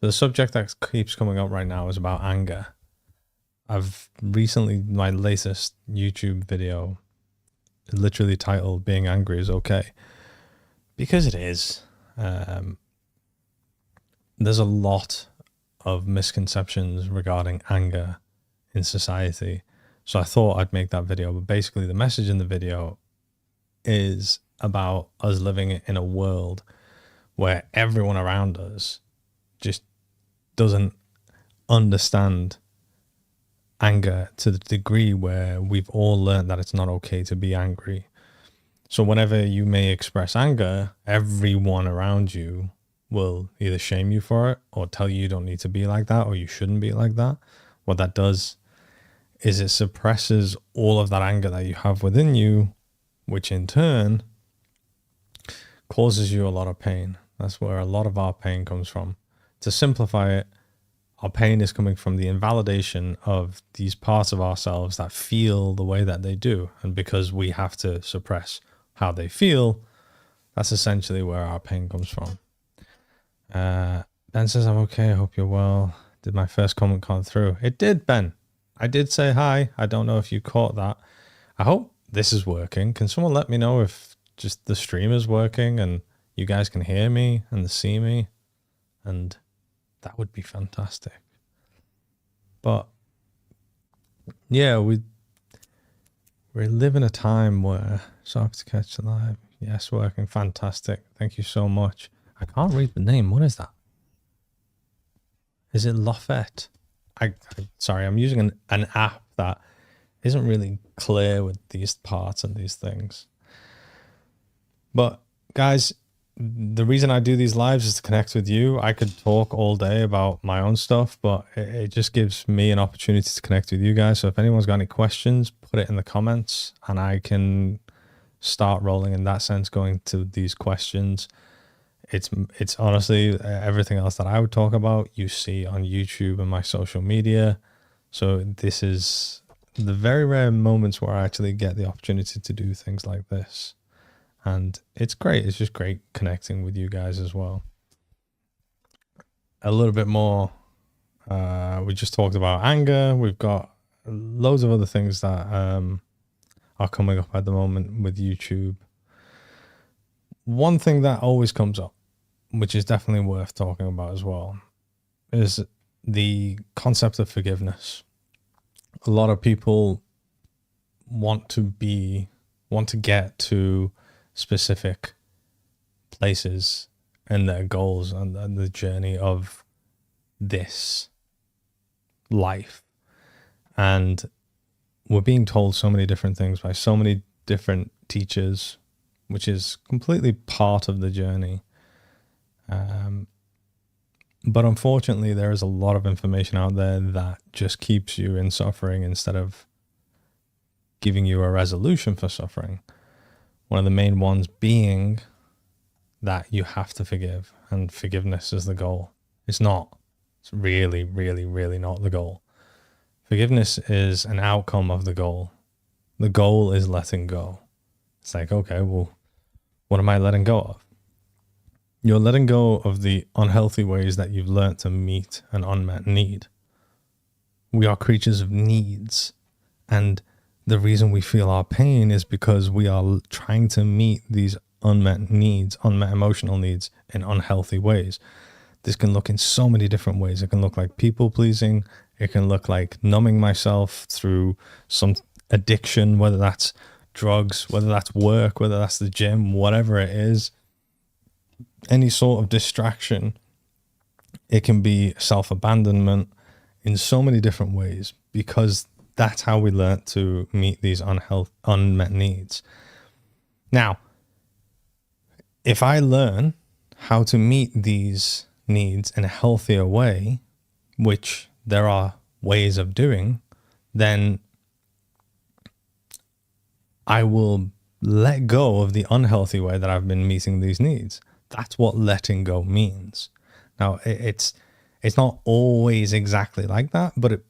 So the subject that keeps coming up right now is about anger. I've recently, my latest YouTube video, literally titled "Being Angry is Okay," because it is. There's a lot of misconceptions regarding anger in society. So I thought I'd make that video, but basically the message in the video is about us living in a world where everyone around us just doesn't understand anger to the degree where we've all learned that it's not okay to be angry. So whenever you may express anger, everyone around you will either shame you for it or tell you don't need to be like that or you shouldn't be like that. What that does is it suppresses all of that anger that you have within you, which in turn causes you a lot of pain. That's where a lot of our pain comes from. To simplify it, our pain is coming from the invalidation of these parts of ourselves that feel the way that they do. And because we have to suppress how they feel, that's essentially where our pain comes from. Ben says, I'm okay. I hope you're well. Did my first comment come through? It did, Ben. I did say hi. I don't know if you caught that. I hope this is working. Can someone let me know if just the stream is working and you guys can hear me and see me? And that would be fantastic. But yeah, we live in a time where Socks to Catch Alive. Yes, working fantastic. Thank you so much. I can't read the name. What is that? Is it Lafette? Sorry, I'm using an app that isn't really clear with these parts and these things. But guys, the reason I do these lives is to connect with you. I could talk all day about my own stuff, but it just gives me an opportunity to connect with you guys. So if anyone's got any questions, put it in the comments and I can start rolling in that sense, going to these questions. It's honestly everything else that I would talk about you see on YouTube and my social media. So this is the very rare moments where I actually get the opportunity to do things like this. And it's great. It's just great connecting with you guys as well. A little bit more. We just talked about anger. We've got loads of other things that are coming up at the moment with YouTube. One thing that always comes up, which is definitely worth talking about as well, is the concept of forgiveness. A lot of people want to get to specific places and their goals and the journey of this life. And we're being told so many different things by so many different teachers, which is completely part of the journey. But unfortunately, there is a lot of information out there that just keeps you in suffering instead of giving you a resolution for suffering. One of the main ones being that you have to forgive, and forgiveness is the goal. It's not. It's really, really, really not the goal. Forgiveness is an outcome of the goal. The goal is letting go. It's like, okay, well, what am I letting go of? You're letting go of the unhealthy ways that you've learned to meet an unmet need. We are creatures of needs. And the reason we feel our pain is because we are trying to meet these unmet needs, unmet emotional needs in unhealthy ways. This can look in so many different ways. It can look like people pleasing. It can look like numbing myself through some addiction, whether that's drugs, whether that's work, whether that's the gym, whatever it is. Any sort of distraction. It can be self-abandonment in so many different ways, because that's how we learn to meet these unmet needs. Now, if I learn how to meet these needs in a healthier way, which there are ways of doing, then I will let go of the unhealthy way that I've been meeting these needs. That's what letting go means. Now, it's not always exactly like that, but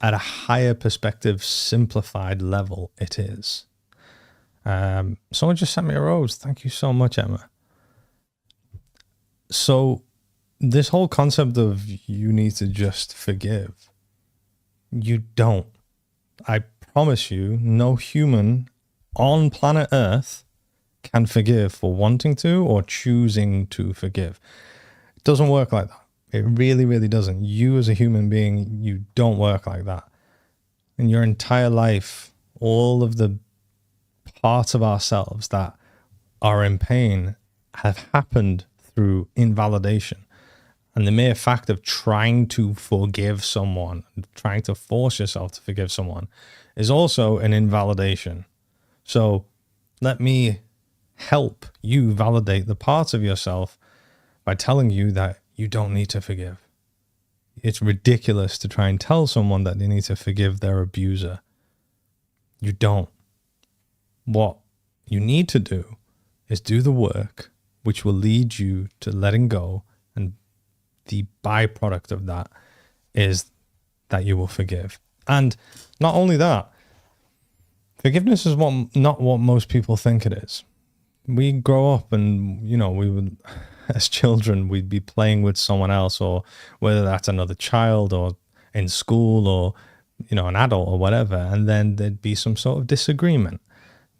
at a higher perspective, simplified level, it is. Someone just sent me a rose. Thank you so much, Emma. So this whole concept of you need to just forgive, you don't. I promise you, no human on planet Earth can forgive for wanting to or choosing to forgive. It doesn't work like that. It really, really doesn't. You as a human being, you don't work like that. In your entire life, all of the parts of ourselves that are in pain have happened through invalidation. And the mere fact of trying to forgive someone, trying to force yourself to forgive someone, is also an invalidation. So let me help you validate the parts of yourself by telling you that you don't need to forgive. It's ridiculous to try and tell someone that they need to forgive their abuser. You don't. What you need to do is do the work which will lead you to letting go, and the byproduct of that is that you will forgive. And not only that, forgiveness is not what most people think it is. We grow up and, we would, as children, we'd be playing with someone else, or whether that's another child or in school or, an adult or whatever. And then there'd be some sort of disagreement.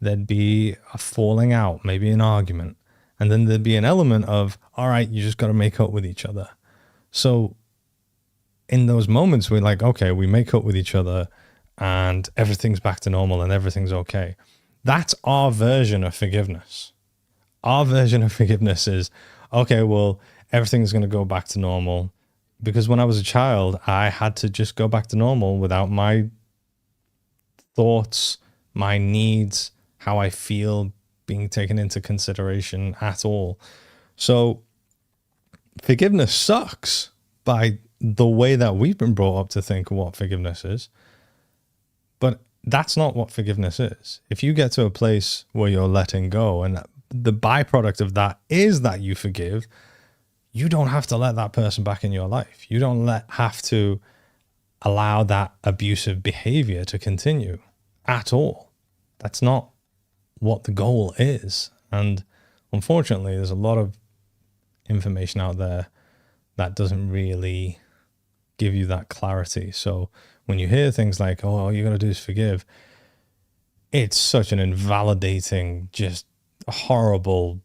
There'd be a falling out, maybe an argument. And then there'd be an element of, all right, you just got to make up with each other. So in those moments, we're like, okay, we make up with each other and everything's back to normal and everything's okay. That's our version of forgiveness. Our version of forgiveness is, okay, well, everything's going to go back to normal. Because when I was a child, I had to just go back to normal without my thoughts, my needs, how I feel being taken into consideration at all. So forgiveness sucks by the way that we've been brought up to think what forgiveness is. But that's not what forgiveness is. If you get to a place where you're letting go and the byproduct of that is that you forgive, you don't have to let that person back in your life. You don't have to allow that abusive behavior to continue at all. That's not what the goal is. And unfortunately, there's a lot of information out there that doesn't really give you that clarity. So when you hear things like, oh, all you got to do is forgive, it's such an invalidating, just horrible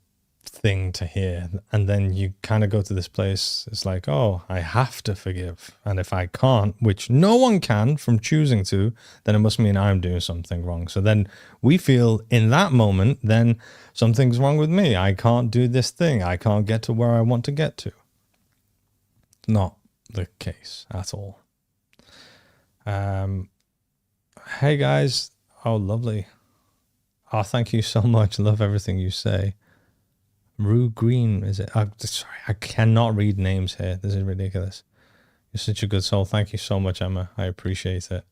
thing to hear. And then you kind of go to this place, it's like, oh, I have to forgive. And if I can't, which no one can from choosing to, then it must mean I'm doing something wrong. So then we feel in that moment, then something's wrong with me. I can't do this thing. I can't get to where I want to get to. Not the case at all. Hey guys. Oh, lovely. Oh, thank you so much. Love everything you say. Rue Green, is it? Sorry, I cannot read names here. This is ridiculous. You're such a good soul. Thank you so much, Emma. I appreciate it.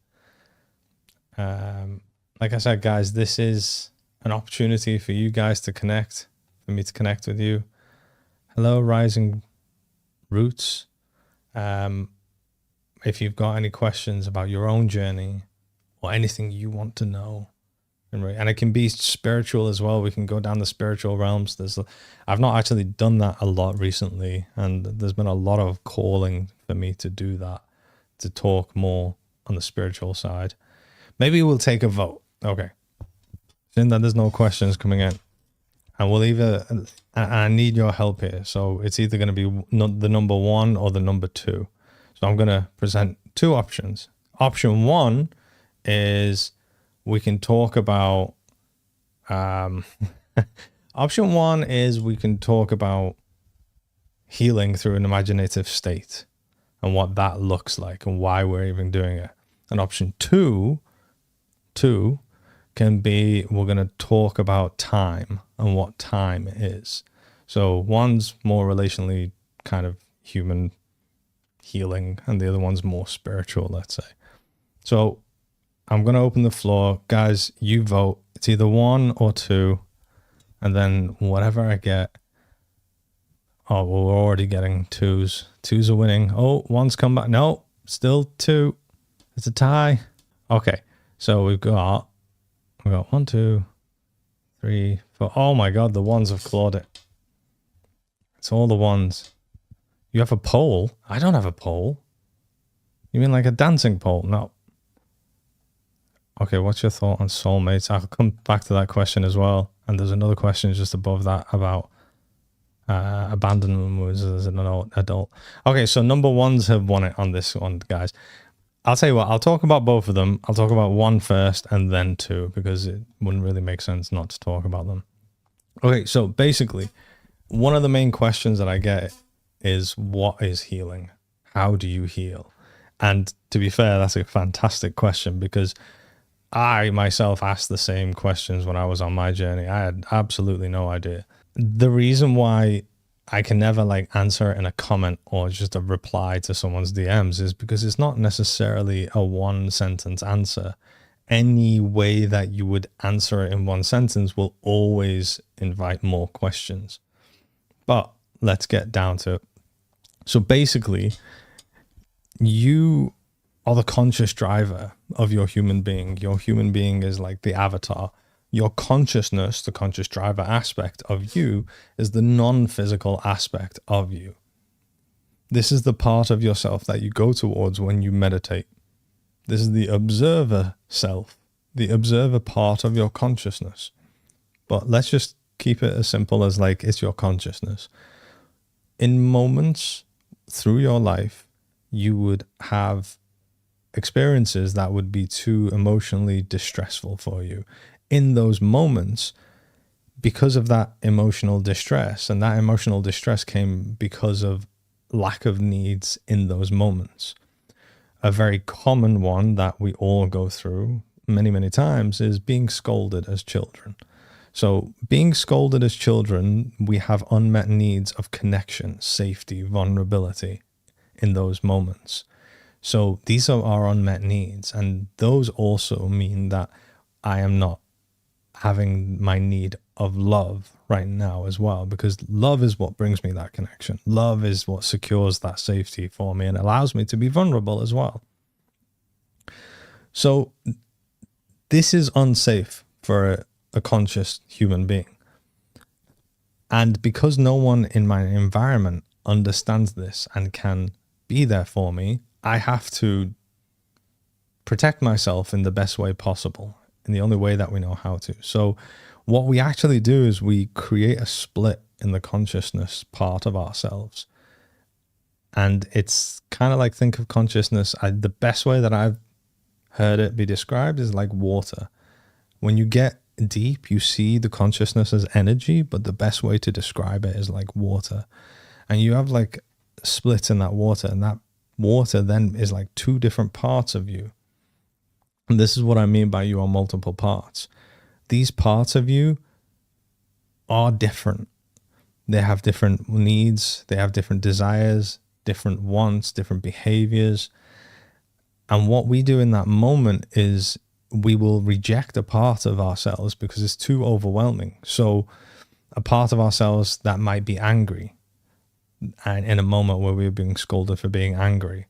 Like I said, guys, this is an opportunity for you guys to connect, for me to connect with you. Hello, Rising Roots. If you've got any questions about your own journey or anything you want to know, and it can be spiritual as well. We can go down the spiritual realms. I've not actually done that a lot recently, and there's been a lot of calling for me to do that, to talk more on the spiritual side. Maybe we'll take a vote. Okay. Seeing that there's no questions coming in, and we'll either, I need your help here. So it's either going to be the number 1 or the number 2. So I'm going to present 2 options. Option 1 is we can talk about, option 1 is we can talk about healing through an imaginative state and what that looks like and why we're even doing it. And option 2 can be, we're going to talk about time and what time is. So one's more relationally kind of human healing and the other one's more spiritual, let's say. So I'm going to open the floor. Guys, you vote. It's either 1 or 2. And then whatever I get. Oh, well, we're already getting 2s. 2s are winning. Oh, 1's come back. No, still 2. It's a tie. Okay. So we've got 1, 2, 3, 4. Oh my God, the 1s have clawed it. It's all the 1s. You have a pole? I don't have a pole. You mean like a dancing pole? No. Okay, what's your thought on soulmates? I'll come back to that question as well. And there's another question just above that about abandonment moves as an adult. Okay, so number ones have won it on this one, guys. I'll tell you what, I'll talk about both of them. I'll talk about one first and then two, because it wouldn't really make sense not to talk about them. Okay, so basically, one of the main questions that I get is, what is healing? How do you heal? And to be fair, that's a fantastic question, because I myself asked the same questions when I was on my journey. I had absolutely no idea. The reason why I can never like answer it in a comment or just a reply to someone's DMs is because it's not necessarily a one sentence answer. Any way that you would answer it in one sentence will always invite more questions. But let's get down to it. So basically, you are the conscious driver of your human being. Your human being is like the avatar. Your consciousness, the conscious driver aspect of you, is the non-physical aspect of you. This is the part of yourself that you go towards when you meditate. This is the observer self, the observer part of your consciousness. But let's just keep it as simple as like it's your consciousness. In moments through your life, you would have experiences that would be too emotionally distressful for you. In those moments, because of that emotional distress, and that emotional distress came because of lack of needs in those moments. A very common one that we all go through many, many times is being scolded as children. So being scolded as children, we have unmet needs of connection, safety, vulnerability in those moments. So these are our unmet needs, and those also mean that I am not having my need of love right now as well, because love is what brings me that connection. Love is what secures that safety for me and allows me to be vulnerable as well. So this is unsafe for a conscious human being. And because no one in my environment understands this and can be there for me, I have to protect myself in the best way possible, in the only way that we know how to. So what we actually do is we create a split in the consciousness part of ourselves. And it's kind of like, think of consciousness, the best way that I've heard it be described is like water. When you get deep, you see the consciousness as energy, but the best way to describe it is like water. And you have like splits in that water, and that water then is like two different parts of you. And this is what I mean by you are multiple parts. These parts of you are different. They have different needs, they have different desires, different wants, different behaviors. And what we do in that moment is we will reject a part of ourselves because it's too overwhelming. So a part of ourselves that might be angry, and in a moment where we're being scolded for being angry,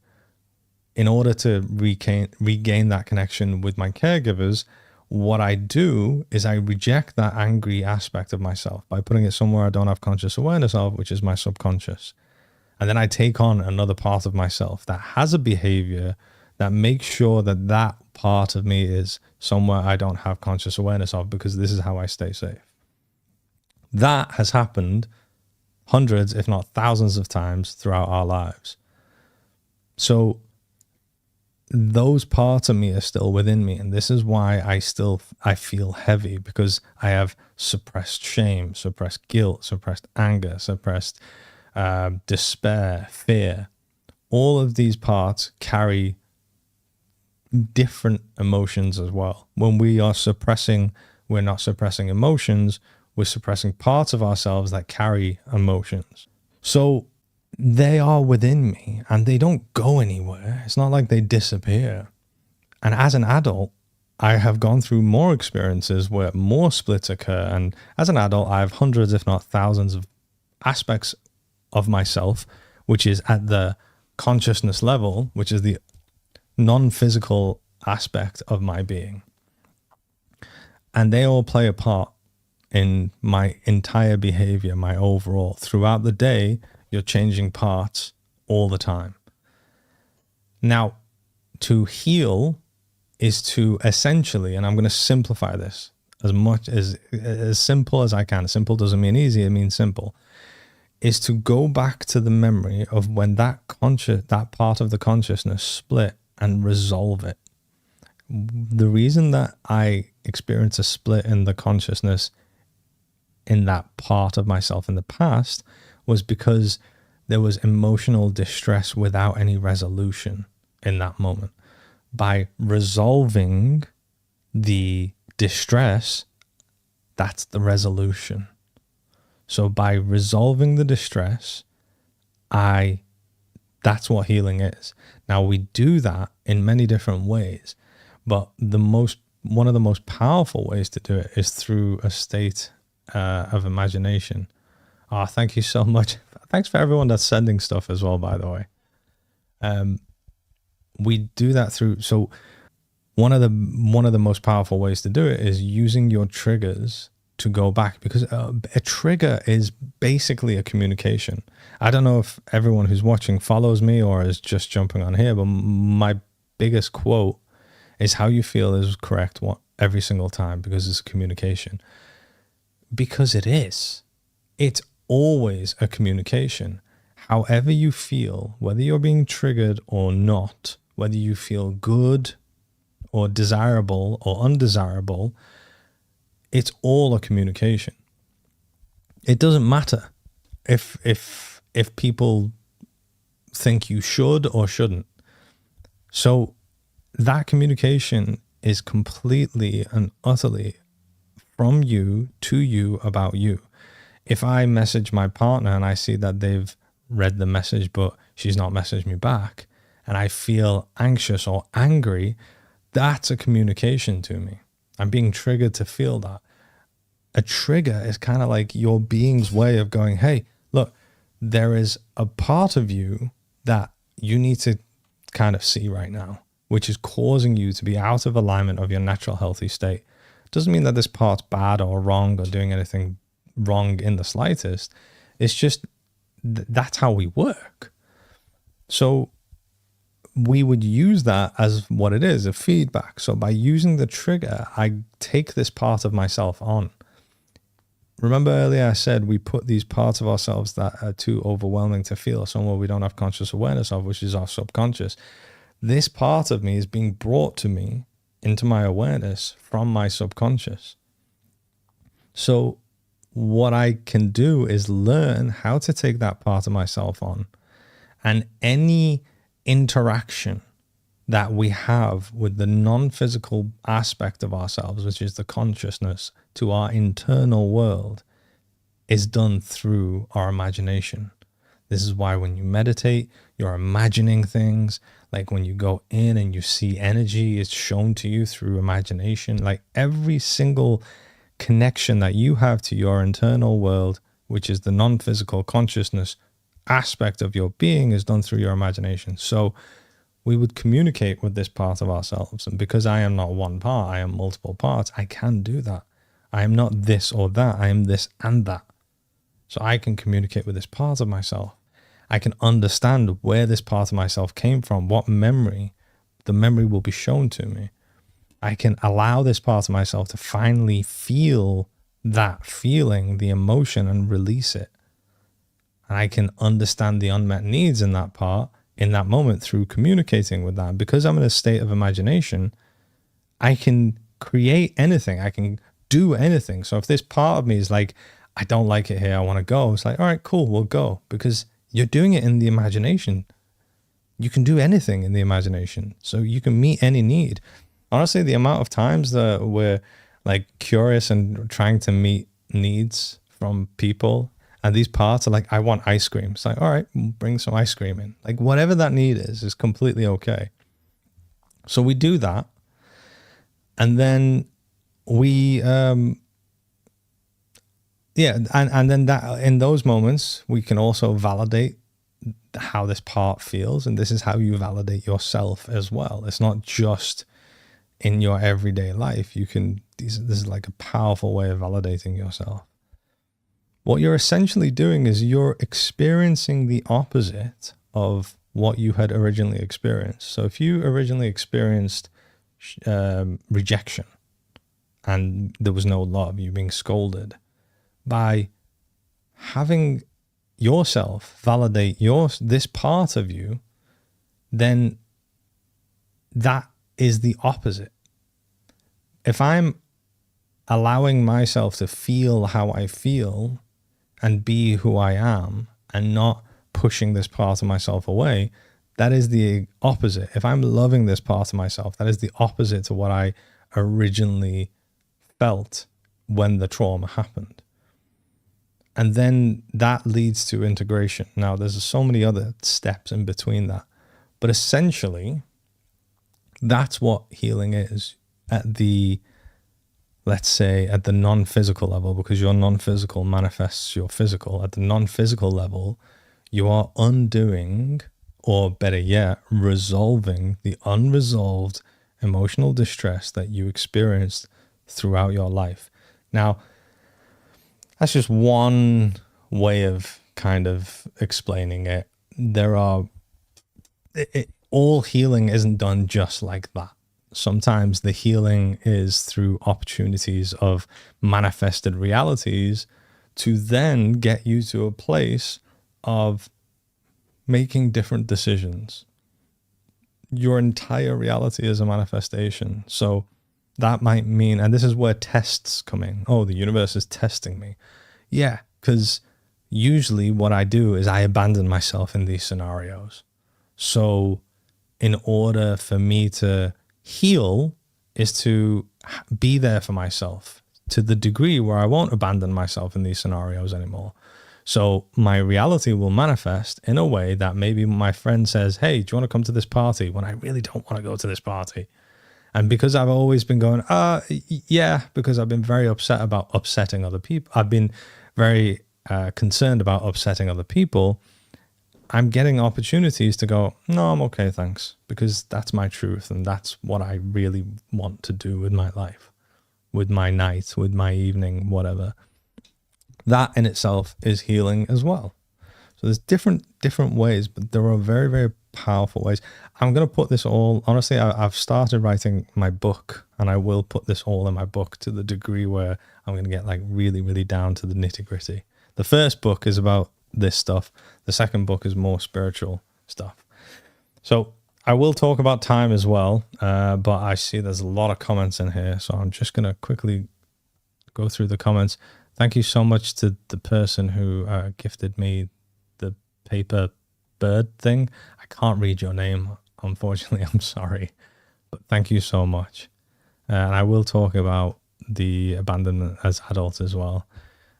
in order to regain that connection with my caregivers, what I do is I reject that angry aspect of myself by putting it somewhere I don't have conscious awareness of, which is my subconscious. And then I take on another part of myself that has a behavior that makes sure that that part of me is somewhere I don't have conscious awareness of, because this is how I stay safe. That has happened hundreds, if not thousands of times throughout our lives. So those parts of me are still within me. And this is why I feel heavy, because I have suppressed shame, suppressed guilt, suppressed anger, suppressed despair, fear. All of these parts carry different emotions as well. When we are suppressing, we're not suppressing emotions, we're suppressing parts of ourselves that carry emotions. So they are within me and they don't go anywhere. It's not like they disappear. And as an adult, I have gone through more experiences where more splits occur. And as an adult, I have hundreds, if not thousands of aspects of myself, which is at the consciousness level, which is the non-physical aspect of my being. And they all play a part in my entire behavior, my overall. Throughout the day, You're changing parts all the time. Now, to heal is to essentially, and I'm going to simplify this as simple as I can. Simple doesn't mean easy, it means simple. Is to go back to the memory of when that part of the consciousness split and resolve it. The reason that I experience a split in the consciousness in that part of myself in the past was because there was emotional distress without any resolution in that moment. By resolving the distress, that's the resolution. So by resolving the distress, that's what healing is. Now, we do that in many different ways, but one of the most powerful ways to do it is through a state of imagination. Thank you so much. Thanks for everyone that's sending stuff as well, by the way. We do that through, so one of the most powerful ways to do it is using your triggers to go back, because a trigger is basically a communication. I don't know if everyone who's watching follows me or is just jumping on here, but my biggest quote is how you feel is correct every single time, because it's communication. Because it is. It's always a communication. However you feel, whether you're being triggered or not, whether you feel good or desirable or undesirable, it's all a communication. It doesn't matter if people think you should or shouldn't. So that communication is completely and utterly from you to you about you. If I message my partner and I see that they've read the message but she's not messaged me back, and I feel anxious or angry, that's a communication to me. I'm being triggered to feel that. A trigger is kind of like your being's way of going, hey, look, there is a part of you that you need to kind of see right now, which is causing you to be out of alignment of your natural healthy state. Doesn't mean that this part's bad or wrong or doing anything wrong in the slightest. It's just that's how we work. So we would use that as what it is, a feedback. So by using the trigger, I take this part of myself on. Remember earlier I said we put these parts of ourselves that are too overwhelming to feel, somewhere we don't have conscious awareness of, which is our subconscious. This part of me is being brought to me into my awareness from my subconscious. So what I can do is learn how to take that part of myself on, and any interaction that we have with the non-physical aspect of ourselves, which is the consciousness, to our internal world, is done through our imagination. This is why when you meditate, you're imagining things. Like when you go in and you see energy, it's shown to you through imagination. Like every single connection that you have to your internal world, which is the non-physical consciousness aspect of your being, is done through your imagination. So we would communicate with this part of ourselves. And because I am not one part, I am multiple parts, I can do that. I am not this or that. I am this and that. So I can communicate with this part of myself. I can understand where this part of myself came from, what memory. The memory will be shown to me. I can allow this part of myself to finally feel that feeling, the emotion, and release it. And I can understand the unmet needs in that part in that moment through communicating with that. Because I'm in a state of imagination, I can create anything. I can do anything. So if this part of me is like, I don't like it here, I want to go, it's like, all right, cool, we'll go. Because you're doing it in the imagination. You can do anything in the imagination. So you can meet any need. Honestly, the amount of times that we're like curious and trying to meet needs from people, and these parts are like, I want ice cream. It's like, all right, we'll bring some ice cream in. Like whatever that need is completely okay. So we do that. And then we, and then that in those moments, we can also validate how this part feels. And this is how you validate yourself as well. It's not just in your everyday life. You can, this is like a powerful way of validating yourself. what you're essentially doing is you're experiencing the opposite of what you had originally experienced. So if you originally experienced rejection and there was no love, you being scolded, by having yourself validate this part of you, then that is the opposite. If I'm allowing myself to feel how I feel and be who I am and not pushing this part of myself away, that is the opposite. If I'm loving this part of myself, that is the opposite to what I originally felt when the trauma happened. And then that leads to integration. Now, there's so many other steps in between that. But essentially, that's what healing is at the, let's say, at the non-physical level, because your non-physical manifests your physical. At the non-physical level, you are undoing, or better yet, resolving the unresolved emotional distress that you experienced throughout your life. Now, that's just one way of kind of explaining it. All healing isn't done just like that. Sometimes the healing is through opportunities of manifested realities to then get you to a place of making different decisions. Your entire reality is a manifestation. So that might mean, and this is where tests come in. Oh, the universe is testing me. Yeah, because usually what I do is I abandon myself in these scenarios. So in order for me to heal is to be there for myself to the degree where I won't abandon myself in these scenarios anymore. So my reality will manifest in a way that maybe my friend says, hey, do you want to come to this party, when I really don't want to go to this party? And because I've always been going, yeah, because I've been very upset about upsetting other people. I've been very concerned about upsetting other people. I'm getting opportunities to go, no, I'm okay, thanks. Because that's my truth. And that's what I really want to do with my life, with my night, with my evening, whatever. That in itself is healing as well. So there's different ways, but there are very, very powerful ways. I'm going to put this all, honestly, I've started writing my book, and I will put this all in my book to the degree where I'm going to get like really, really down to the nitty gritty. The first book is about this stuff. The second book is more spiritual stuff. So I will talk about time as well, but I see there's a lot of comments in here. So I'm just going to quickly go through the comments. Thank you so much to the person who gifted me the paper bird thing. I can't read your name, unfortunately. I'm sorry, but thank you so much. And I will talk about the abandonment as adults as well.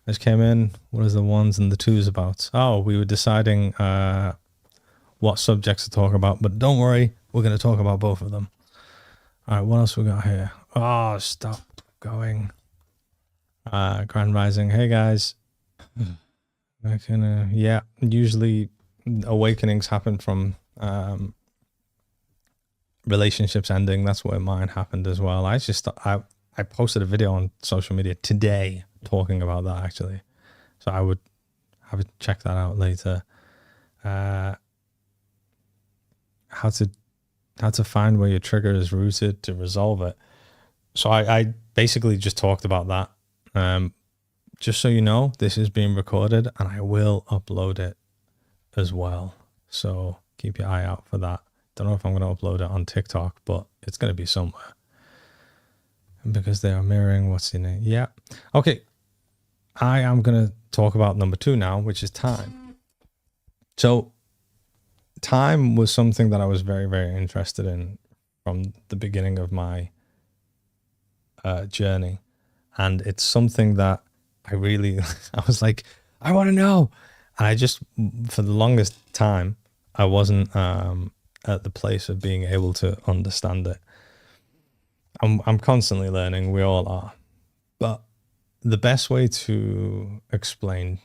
I just came in. What is the ones and the twos about? Oh, we were deciding what subjects to talk about, but don't worry, we're going to talk about both of them. All right, what else we got here? Oh, stop going. Grand Rising. Hey guys. Yeah, usually awakenings happen from relationships ending. That's where mine happened as well. I posted a video on social media today talking about that, actually. So I would have to check that out later. How to find where your trigger is rooted to resolve it. So I basically just talked about that. Just so you know, this is being recorded and I will upload it as well. So keep your eye out for that. Don't know if I'm going to upload it on TikTok, but it's going to be somewhere. Because they are mirroring what's in it. Yeah. Okay. I am going to talk about number 2 now, which is time. So time was something that I was very, very interested in from the beginning of my journey. And it's something that I was like, I want to know. And I just, for the longest time, I wasn't at the place of being able to understand it. I'm constantly learning. We all are. But the best way to explain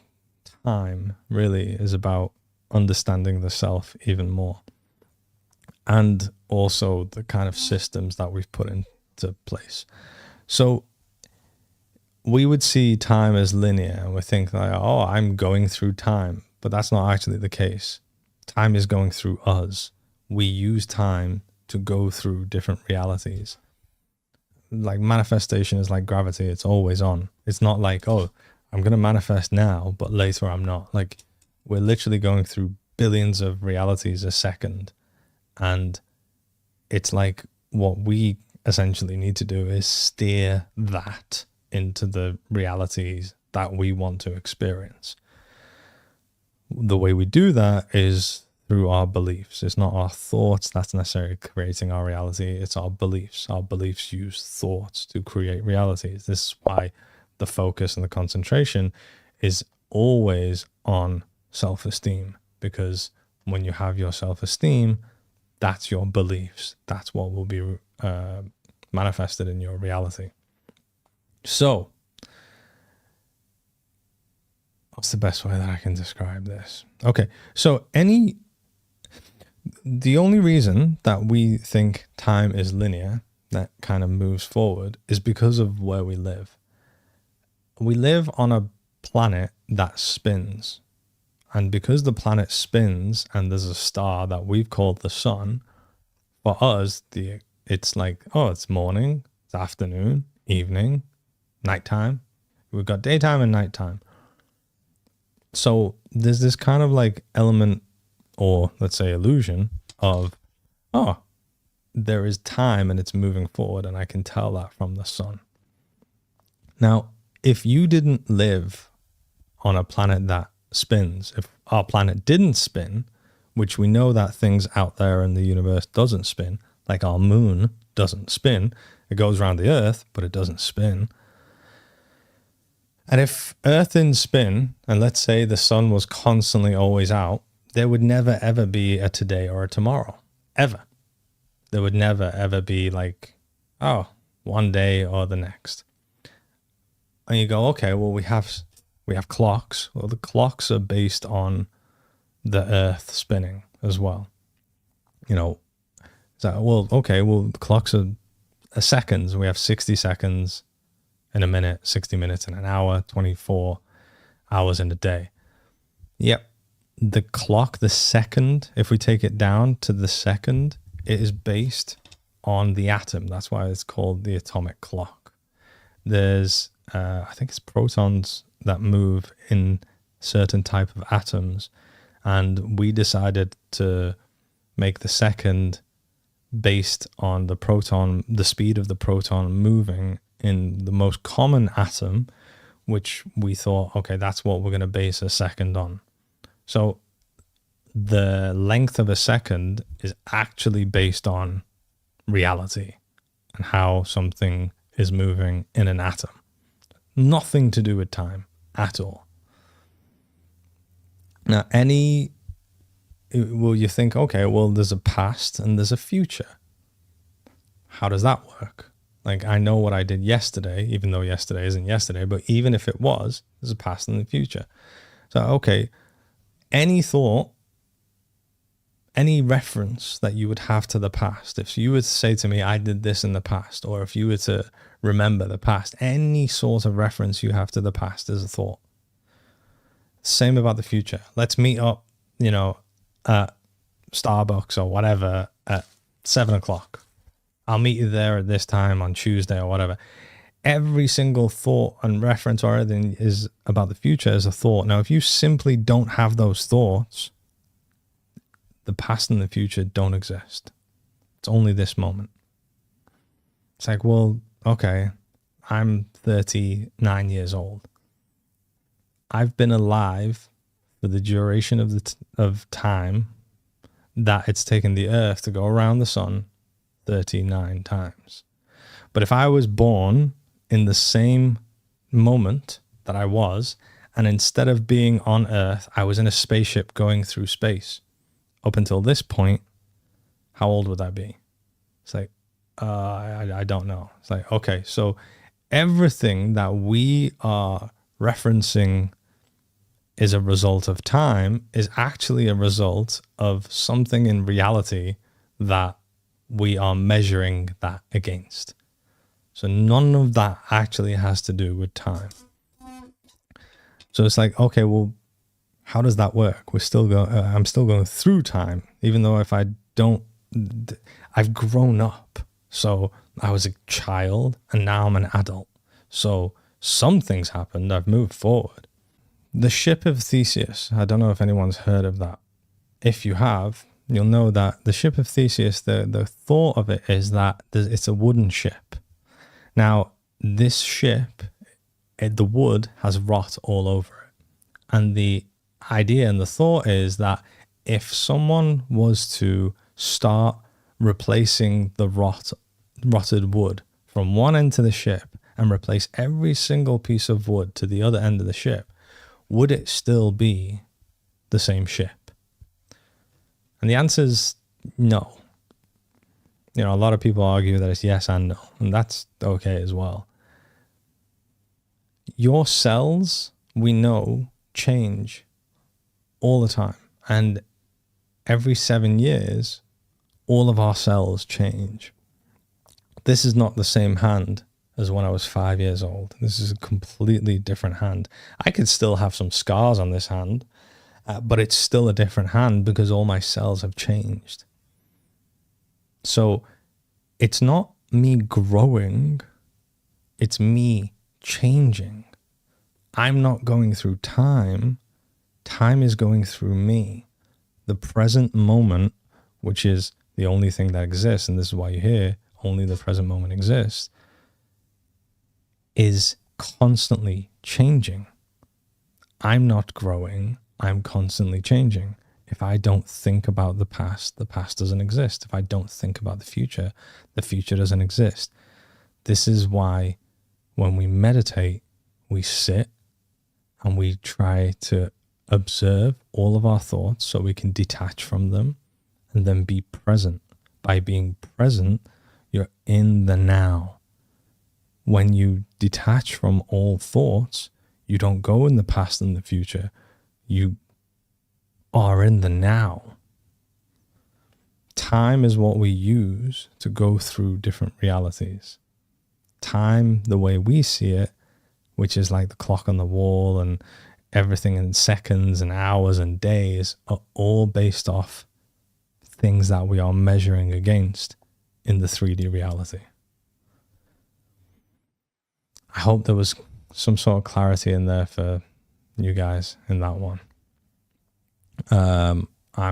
time really is about understanding the self even more. And also the kind of systems that we've put into place. So we would see time as linear and we think like, oh, I'm going through time, but that's not actually the case. Time is going through us. We use time to go through different realities. Like manifestation is like gravity. It's always on. It's not like, oh, I'm going to manifest now, but later I'm not. Like, we're literally going through billions of realities a second. And it's like what we essentially need to do is steer that into the realities that we want to experience. The way we do that is through our beliefs. It's not our thoughts that's necessarily creating our reality. It's our beliefs. Our beliefs use thoughts to create realities. This is why the focus and the concentration is always on self-esteem, because when you have your self-esteem, that's your beliefs. That's what will be manifested in your reality. So, what's the best way that I can describe this? Okay, so the only reason that we think time is linear, that kind of moves forward, is because of where we live. We live on a planet that spins. And because the planet spins and there's a star that we've called the sun, for us, it's like, oh, it's morning, it's afternoon, evening, nighttime. We've got daytime and nighttime. So there's this kind of like element, or let's say illusion, of, oh, there is time and it's moving forward, and I can tell that from the sun. Now, if you didn't live on a planet that spins, if our planet didn't spin, which we know that things out there in the universe doesn't spin, like our moon doesn't spin, it goes around the earth, but it doesn't spin. And if earth didn't spin, and let's say the sun was constantly always out, there would never ever be a today or a tomorrow, ever. There would never ever be like, oh, one day or the next. And you go, okay, well, we have clocks. Well, the clocks are based on the earth spinning as well. You know, so, well, okay, well, the clocks are seconds. We have 60 seconds in a minute, 60 minutes in an hour, 24 hours in a day. Yep. The clock, the second, if we take it down to the second, it is based on the atom. That's why it's called the atomic clock. There's, I think it's protons that move in certain type of atoms. And we decided to make the second based on the speed of the proton moving in the most common atom, which we thought, okay, that's what we're going to base a second on. So the length of a second is actually based on reality and how something is moving in an atom. Nothing to do with time at all. Now, you think, okay, well, there's a past and there's a future. How does that work? Like, I know what I did yesterday, even though yesterday isn't yesterday, but even if it was, there's a past and a future. So, okay, any thought, any reference that you would have to the past, if you were to say to me, I did this in the past, or if you were to remember the past, any sort of reference you have to the past is a thought. Same about the future. Let's meet up, at Starbucks or whatever at 7 o'clock. I'll meet you there at this time on Tuesday or whatever. Every single thought and reference or anything is about the future as a thought. Now, if you simply don't have those thoughts, the past and the future don't exist. It's only this moment. It's like, well, okay, I'm 39 years old. I've been alive for the duration of time that it's taken the earth to go around the sun 39 times. But if I was born in the same moment that I was, and instead of being on Earth, I was in a spaceship going through space, up until this point, how old would I be? It's like, I don't know. It's like, okay, so everything that we are referencing is a result of time is actually a result of something in reality that we are measuring that against. So none of that actually has to do with time. So it's like, okay, well, how does that work? We're still going, I'm still going through time, even though if I don't, I've grown up. So I was a child and now I'm an adult. So some things happened. I've moved forward. The ship of Theseus. I don't know if anyone's heard of that. If you have, you'll know that the ship of Theseus, the thought of it is that it's a wooden ship. Now, this ship, the wood has rot all over it. And the idea and the thought is that if someone was to start replacing the rotted wood from one end to the ship and replace every single piece of wood to the other end of the ship, would it still be the same ship? And the answer is no. You know, a lot of people argue that it's yes and no, and that's okay as well. Your cells, we know, change all the time. And every 7 years, all of our cells change. This is not the same hand as when I was 5 years old. This is a completely different hand. I could still have some scars on this hand, but it's still a different hand because all my cells have changed. So it's not me growing, it's me changing. I'm not going through time. Time is going through me. The present moment, which is the only thing that exists, and this is why you hear only the present moment exists, is constantly changing. I'm not growing. I'm constantly changing. If I don't think about the past doesn't exist. If I don't think about the future doesn't exist. This is why when we meditate, we sit and we try to observe all of our thoughts so we can detach from them and then be present. By being present, you're in the now. When you detach from all thoughts, you don't go in the past and the future. You are in the now. Time is what we use to go through different realities. Time, the way we see it, which is like the clock on the wall and everything in seconds and hours and days, are all based off things that we are measuring against in the 3D reality. I hope there was some sort of clarity in there for you guys in that one. I'm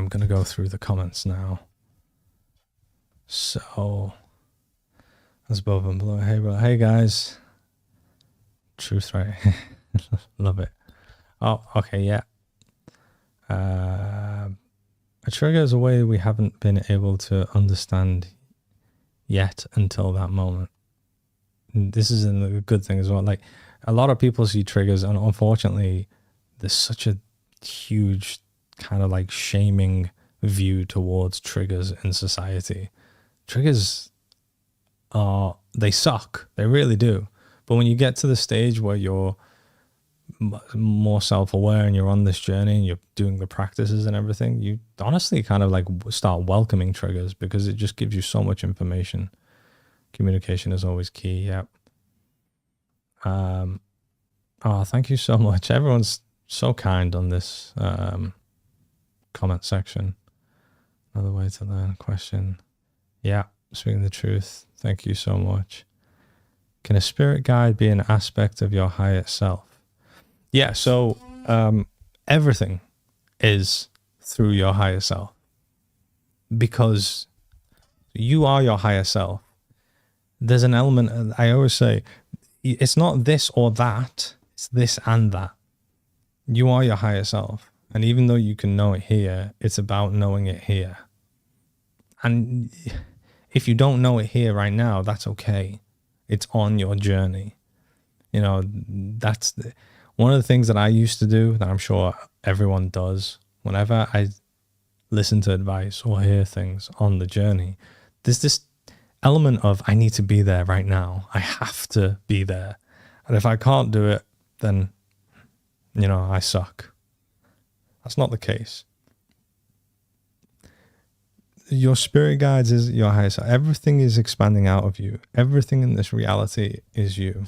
going to go through the comments now. So, that's above and below. Hey, bro. Hey, guys. Truth, right? Love it. Oh, okay, yeah. A trigger is a way we haven't been able to understand yet until that moment. And this is a good thing as well. Like, a lot of people see triggers, and unfortunately, there's such a huge kind of like shaming view towards triggers in society. Triggers they suck. They really do. But when you get to the stage where you're more self-aware and you're on this journey and you're doing the practices and everything, you honestly kind of like start welcoming triggers because it just gives you so much information. Communication is always key. Yep. Oh, thank you so much. Everyone's so kind on this comment section. Another way to learn question. Yeah, speaking the truth. Thank you so much. Can a spirit guide be an aspect of your higher self? Yeah, so everything is through your higher self because you are your higher self. There's an element, I always say, it's not this or that, it's this and that. You are your higher self. And even though you can know it here, it's about knowing it here. And if you don't know it here right now, that's okay. It's on your journey. You know, that's one of the things that I used to do that I'm sure everyone does. Whenever I listen to advice or hear things on the journey, there's this element of I need to be there right now. I have to be there. And if I can't do it, then, you know, I suck. That's not the case. your spirit guides is your higher self. Everything is expanding out of you. Everything in this reality is you.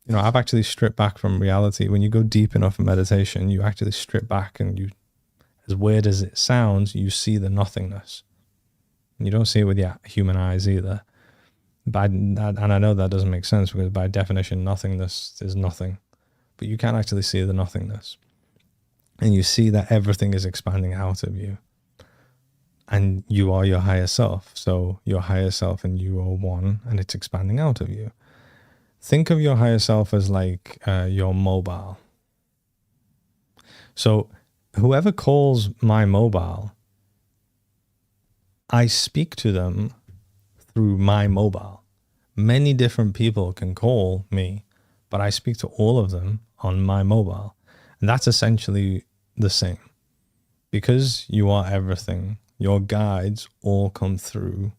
You know, I've actually stripped back from reality. When you go deep enough in meditation, you actually strip back, and you, as weird as it sounds, you see the nothingness. And you don't see it with your human eyes either. And I know that doesn't make sense, because by definition, nothingness is nothing. But you can actually see the nothingness. And you see that everything is expanding out of you. And you are your higher self. So your higher self and you are one, and it's expanding out of you. Think of your higher self as like your mobile. So whoever calls my mobile, I speak to them through my mobile. Many different people can call me, but I speak to all of them on my mobile. And that's essentially the same. Because you are everything, your guides all come through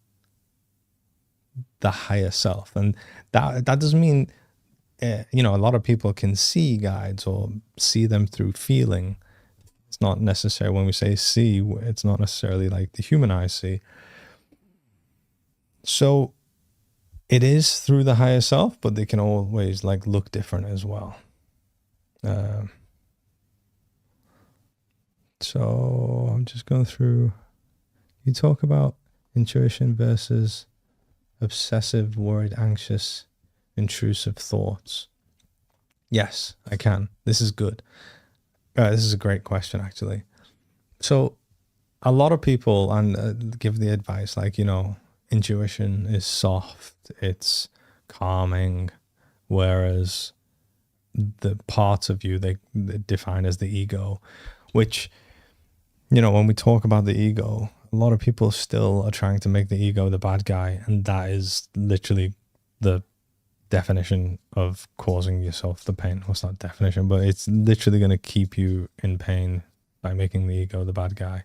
the higher self. And that doesn't mean, you know, a lot of people can see guides or see them through feeling. It's not necessary. When we say see, it's not necessarily like the human eyes see. So it is through the higher self, but they can always like look different as well. So I'm just going through. You talk about intuition versus obsessive, worried, anxious, intrusive thoughts. Yes, I can. This is good. This is a great question, actually. So a lot of people give the advice like, you know, intuition is soft, it's calming, whereas the parts of you they define as the ego, which, you know, when we talk about the ego, a lot of people still are trying to make the ego the bad guy, and that is literally the definition of causing yourself the pain. Well, it's not definition, but it's literally going to keep you in pain by making the ego the bad guy.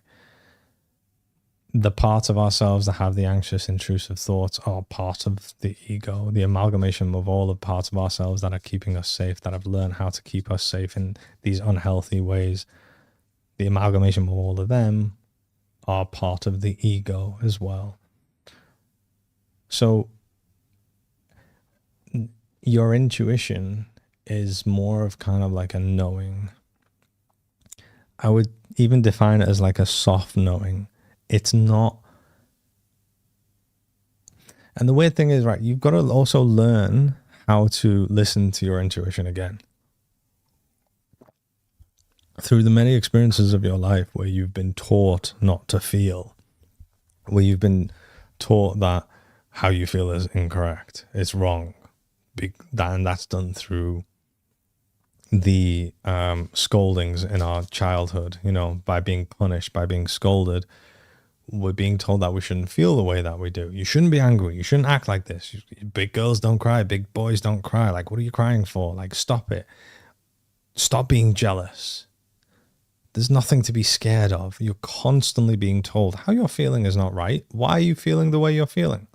The parts of ourselves that have the anxious, intrusive thoughts are part of the ego, the amalgamation of all the parts of ourselves that are keeping us safe, that have learned how to keep us safe in these unhealthy ways. The amalgamation of all of them are part of the ego as well. So your intuition is more of kind of like a knowing. I would even define it as like a soft knowing. It's not. And the weird thing is, right, you've got to also learn how to listen to your intuition again. Through the many experiences of your life where you've been taught not to feel, where you've been taught that how you feel is incorrect, it's wrong, and that's done through the scoldings in our childhood, you know, by being punished, by being scolded. We're being told that we shouldn't feel the way that we do. You shouldn't be angry. You shouldn't act like this. Big girls don't cry. Big boys don't cry. Like, what are you crying for? Like, stop it. Stop being jealous. There's nothing to be scared of. You're constantly being told how you're feeling is not right. Why are you feeling the way you're feeling?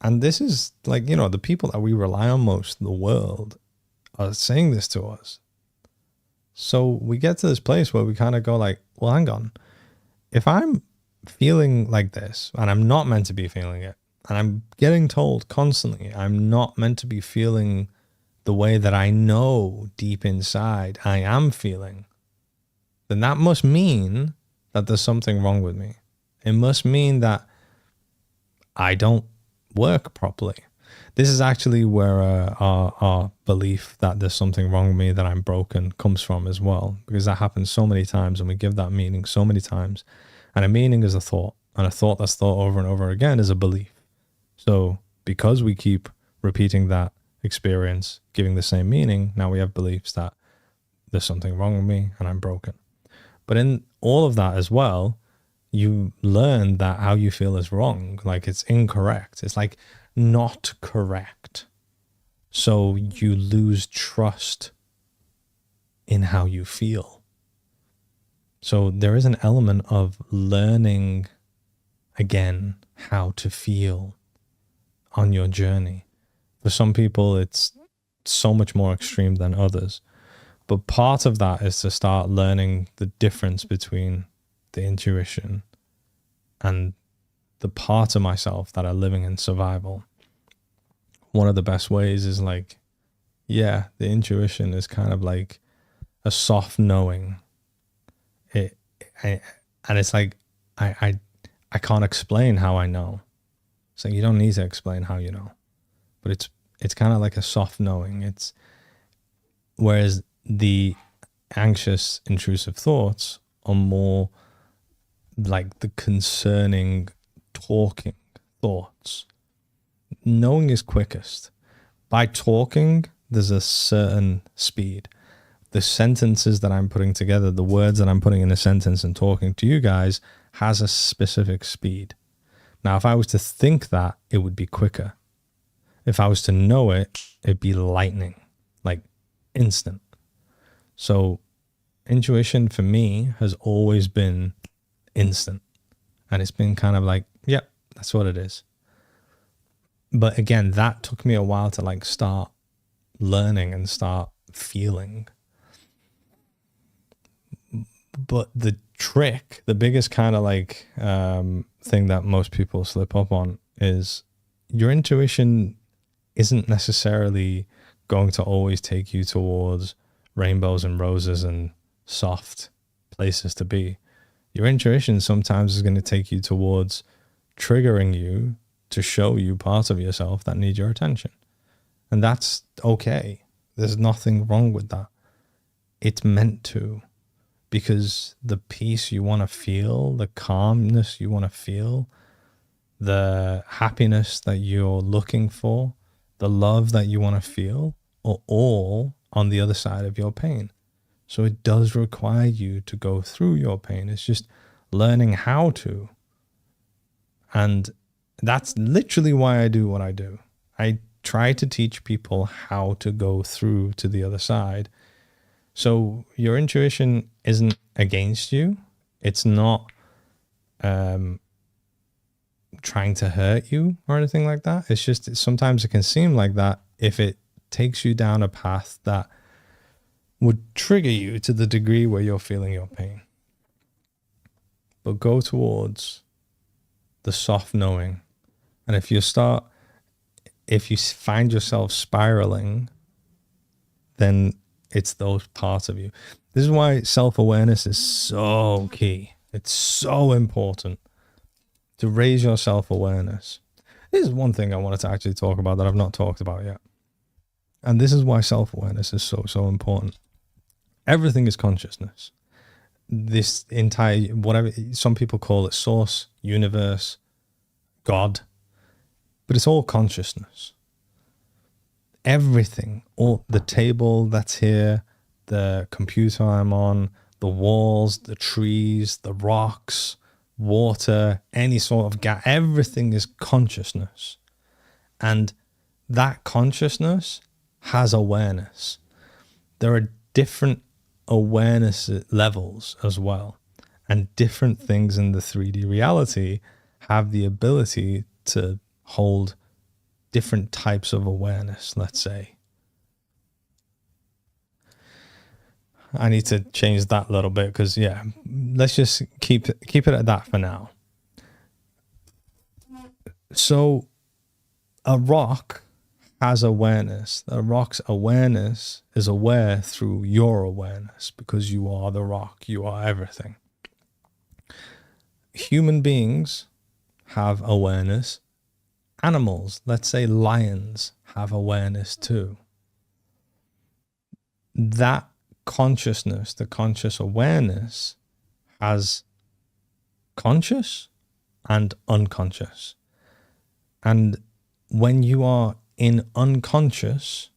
And this is like, you know, the people that we rely on most in the world are saying this to us. So we get to this place where we kind of go like, well, hang on. If I'm feeling like this and I'm not meant to be feeling it, and I'm getting told constantly I'm not meant to be feeling the way that I know deep inside I am feeling, then that must mean that there's something wrong with me. It must mean that I don't work properly. This is actually where our belief that there's something wrong with me, that I'm broken, comes from as well, because that happens so many times and we give that meaning so many times. And a meaning is a thought, and a thought that's thought over and over again is a belief. So because we keep repeating that experience, giving the same meaning, now we have beliefs that there's something wrong with me and I'm broken. But in all of that as well, you learn that how you feel is wrong. Like, it's incorrect. It's like not correct. So you lose trust in how you feel. So there is an element of learning again how to feel on your journey. For some people, it's so much more extreme than others. But part of that is to start learning the difference between the intuition and the parts of myself that are living in survival, one of the best ways is like, yeah, the intuition is kind of like a soft knowing. And it's like, I can't explain how I know. So you don't need to explain how you know, but it's kind of like a soft knowing. It's whereas the anxious, intrusive thoughts are more like the concerning, talking thoughts. Knowing is quickest. By talking, there's a certain speed. The sentences that I'm putting together, the words that I'm putting in a sentence and talking to you guys has a specific speed. Now, if I was to think that, it would be quicker. If I was to know it, it'd be lightning, like instant. So intuition for me has always been instant. And it's been kind of like, yeah, that's what it is. But again, that took me a while to like start learning and start feeling. But the trick, the biggest kind of like thing that most people slip up on is your intuition isn't necessarily going to always take you towards rainbows and roses and soft places to be. Your intuition sometimes is going to take you towards triggering you to show you parts of yourself that need your attention. And that's okay. There's nothing wrong with that. It's meant to, because the peace you want to feel, the calmness you want to feel, the happiness that you're looking for, the love that you want to feel are all on the other side of your pain. So it does require you to go through your pain. It's just learning how to. And that's literally why I do what I do. I try to teach people how to go through to the other side. So your intuition isn't against you. It's not trying to hurt you or anything like that. It's just sometimes it can seem like that if it takes you down a path that would trigger you to the degree where you're feeling your pain. But go towards the soft knowing. And if you find yourself spiraling, then it's those parts of you. This is why self-awareness is so key. It's so important to raise your self-awareness. This is one thing I wanted to actually talk about that I've not talked about yet. And this is why self-awareness is so, so important. Everything is consciousness. This entire, whatever, some people call it source, universe, God, but it's all consciousness. Everything, all the table that's here, the computer I'm on, the walls, the trees, the rocks, water, any sort of gas, everything is consciousness. And that consciousness has awareness. There are different awareness levels as well. And different things in the 3D reality have the ability to hold different types of awareness, let's say. I need to change that a little bit because, yeah, let's just keep it at that for now. So a rock has awareness. A rock's awareness is aware through your awareness because you are the rock. You are everything. Human beings have awareness. Animals, let's say lions, have awareness too. That consciousness, the conscious awareness, has conscious and unconscious. And when you are in unconscious,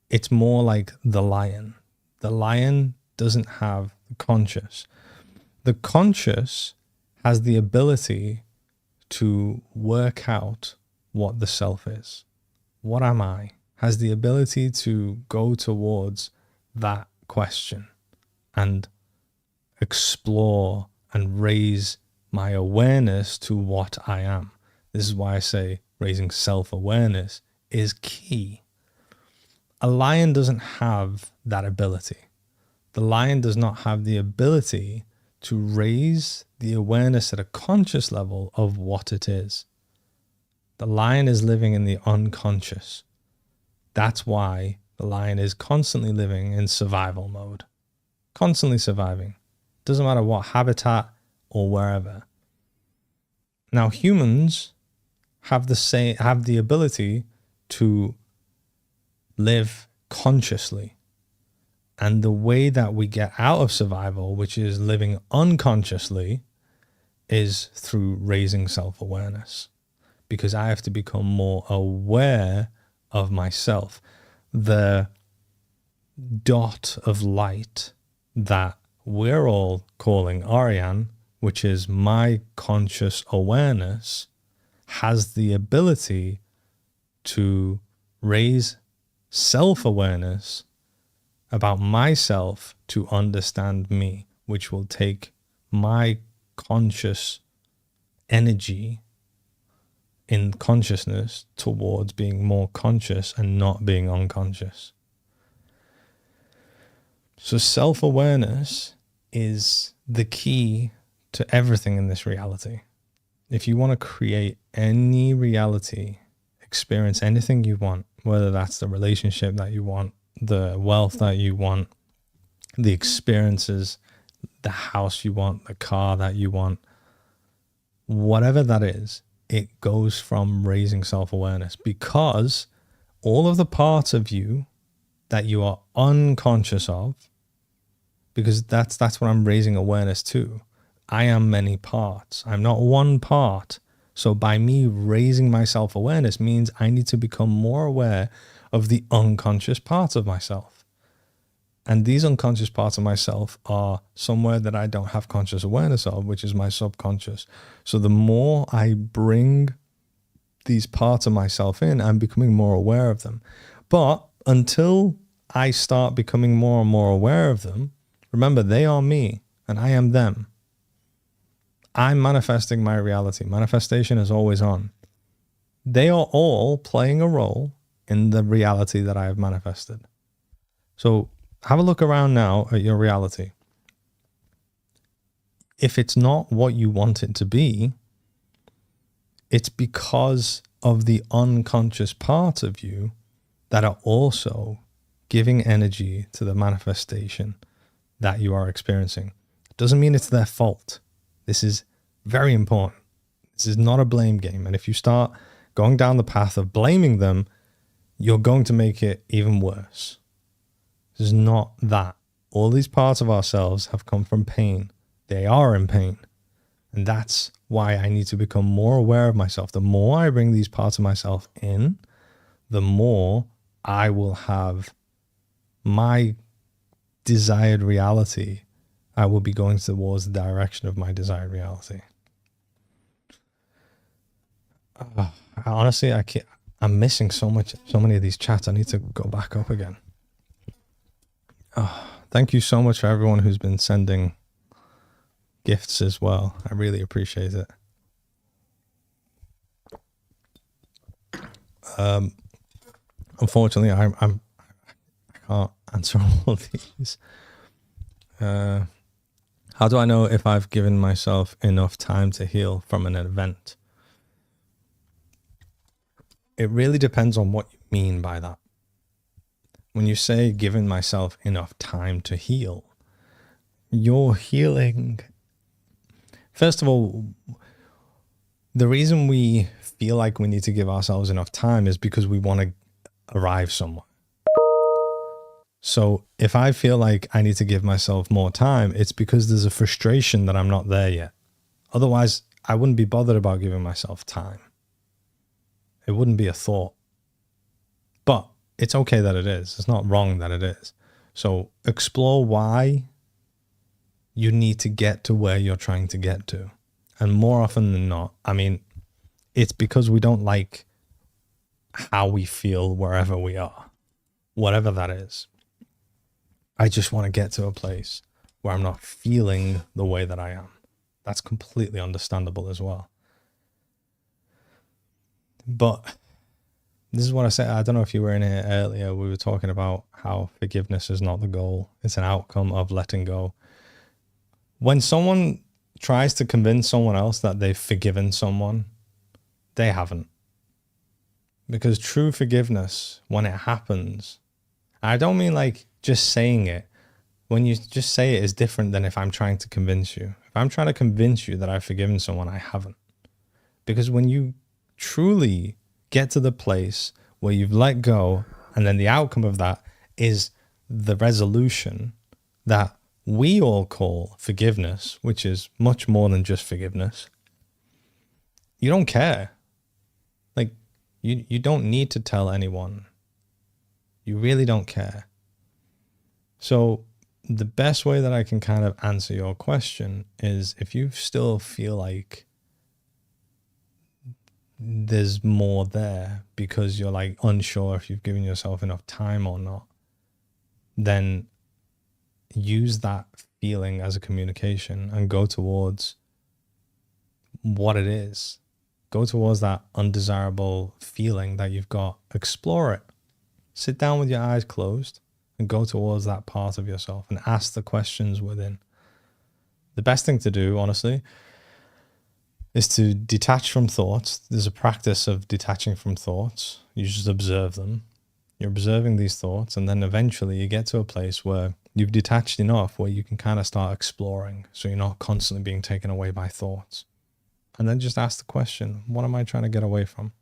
it's more like the lion. The lion doesn't have the conscious. The conscious has the ability to work out what the self is. What am I? Has the ability to go towards that question and explore and raise my awareness to what I am. This is why I say raising self-awareness is key. A lion doesn't have that ability. The lion does not have the ability to raise the awareness at a conscious level of what it is. The lion is living in the unconscious. That's why the lion is constantly living in survival mode, constantly surviving. Doesn't matter what habitat or wherever. Now humans have the ability to live consciously. And the way that we get out of survival, which is living unconsciously, is through raising self-awareness. Because I have to become more aware of myself. The dot of light that we're all calling Arian, which is my conscious awareness, has the ability to raise self-awareness about myself to understand me, which will take my conscious energy in consciousness towards being more conscious and not being unconscious. So self-awareness is the key to everything in this reality. If you want to create any reality, experience anything you want, whether that's the relationship that you want, the wealth that you want, the experiences, the house you want, the car that you want, whatever that is, it goes from raising self-awareness, because all of the parts of you that you are unconscious of, because that's what I'm raising awareness to. I am many parts. I'm not one part. So by me raising my self-awareness means I need to become more aware of the unconscious parts of myself. And these unconscious parts of myself are somewhere that I don't have conscious awareness of, which is my subconscious. So the more I bring these parts of myself in, I'm becoming more aware of them. But until I start becoming more and more aware of them, remember, they are me and I am them. I'm manifesting my reality. Manifestation is always on. They are all playing a role in the reality that I have manifested. So have a look around now at your reality. If it's not what you want it to be, it's because of the unconscious parts of you that are also giving energy to the manifestation that you are experiencing. It doesn't mean it's their fault. This is very important. This is not a blame game. And if you start going down the path of blaming them, you're going to make it even worse. This is not that. All these parts of ourselves have come from pain. They are in pain. And that's why I need to become more aware of myself. The more I bring these parts of myself in, the more I will have my desired reality. I will be going towards the direction of my desired reality. Honestly, I'm missing so many of these chats. I need to go back up again. Thank you so much for everyone who's been sending gifts as well. I really appreciate it. Unfortunately, I can't answer all of these. How do I know if I've given myself enough time to heal from an event? It really depends on what you mean by that. When you say giving myself enough time to heal, you're healing. First of all, the reason we feel like we need to give ourselves enough time is because we want to arrive somewhere. So if I feel like I need to give myself more time, it's because there's a frustration that I'm not there yet. Otherwise, I wouldn't be bothered about giving myself time. It wouldn't be a thought. But it's okay that it is. It's not wrong that it is. So explore why you need to get to where you're trying to get to. And more often than not, I mean, it's because we don't like how we feel wherever we are, whatever that is. I just want to get to a place where I'm not feeling the way that I am. That's completely understandable as well. But this is what I said. I don't know if you were in here earlier. We were talking about how forgiveness is not the goal. It's an outcome of letting go. When someone tries to convince someone else that they've forgiven someone, they haven't. Because true forgiveness, when it happens, I don't mean like just saying it. When you just say it is different than if I'm trying to convince you. If I'm trying to convince you that I've forgiven someone, I haven't. Because when you truly get to the place where you've let go, and then the outcome of that is the resolution that we all call forgiveness, which is much more than just forgiveness, you don't care. Like, you don't need to tell anyone. You really don't care. So the best way that I can kind of answer your question is, if you still feel like there's more there because you're like unsure if you've given yourself enough time or not, then use that feeling as a communication and go towards what it is. Go towards that undesirable feeling that you've got. Explore it. Sit down with your eyes closed and go towards that part of yourself and ask the questions within. The best thing to do, honestly, is to detach from thoughts. There's a practice of detaching from thoughts. You just observe them. You're observing these thoughts, and then eventually you get to a place where you've detached enough where you can kind of start exploring, so you're not constantly being taken away by thoughts. And then just ask the question, what am I trying to get away from?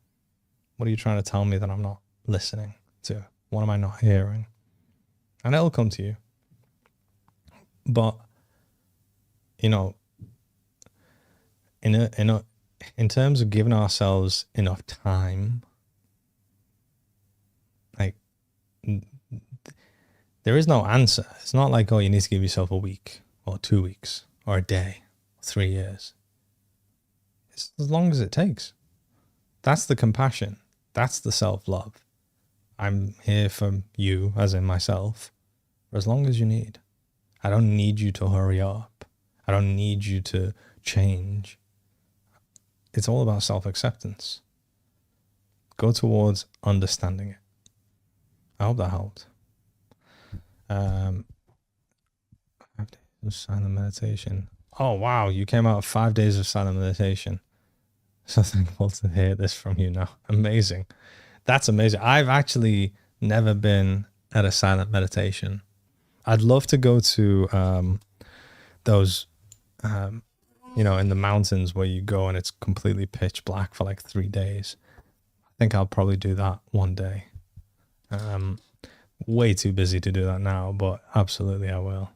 What are you trying to tell me that I'm not listening to? What am I not hearing? And it'll come to you. But, you know, in terms of giving ourselves enough time, like, there is no answer. It's not like, oh, you need to give yourself a week or 2 weeks or a day, 3 years. It's as long as it takes. That's the compassion. That's the self-love. I'm here for you, as in myself, for as long as you need. I don't need you to hurry up. I don't need you to change. It's all about self-acceptance. Go towards understanding it. I hope that helped. 5 days of silent meditation. Oh, wow. You came out of 5 days of silent meditation. So thankful to hear this from you now. Amazing. That's amazing. I've actually never been at a silent meditation. I'd love to go to those, in the mountains where you go and it's completely pitch black for like 3 days. I think I'll probably do that one day. Way too busy to do that now, but absolutely I will.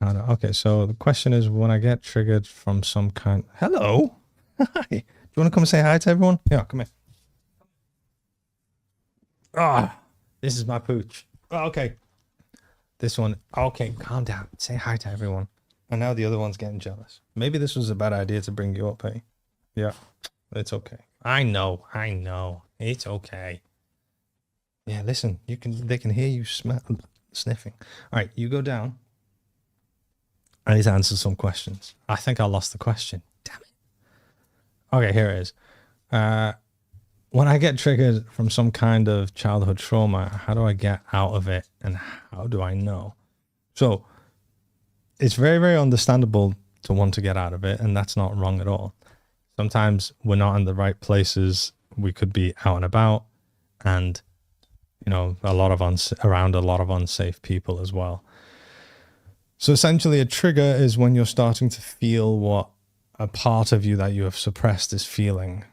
Okay, so the question is, when I get triggered from some kind... Hello! Hi! Do you want to come and say hi to everyone? Yeah, come here. This is my pooch. Oh, okay. This one... Okay, calm down. Say hi to everyone. And now the other one's getting jealous. Maybe this was a bad idea to bring you up, eh? Yeah, it's okay. I know. It's okay. Yeah, listen, they can hear you sniffing. All right, you go down. I need to answer some questions. I think I lost the question. Damn it. Okay, here it is. When I get triggered from some kind of childhood trauma, how do I get out of it, and how do I know? So it's very, very understandable to want to get out of it, and that's not wrong at all. Sometimes we're not in the right places. We could be out and about, and around a lot of unsafe people as well. So essentially, a trigger is when you're starting to feel what a part of you that you have suppressed is feeling.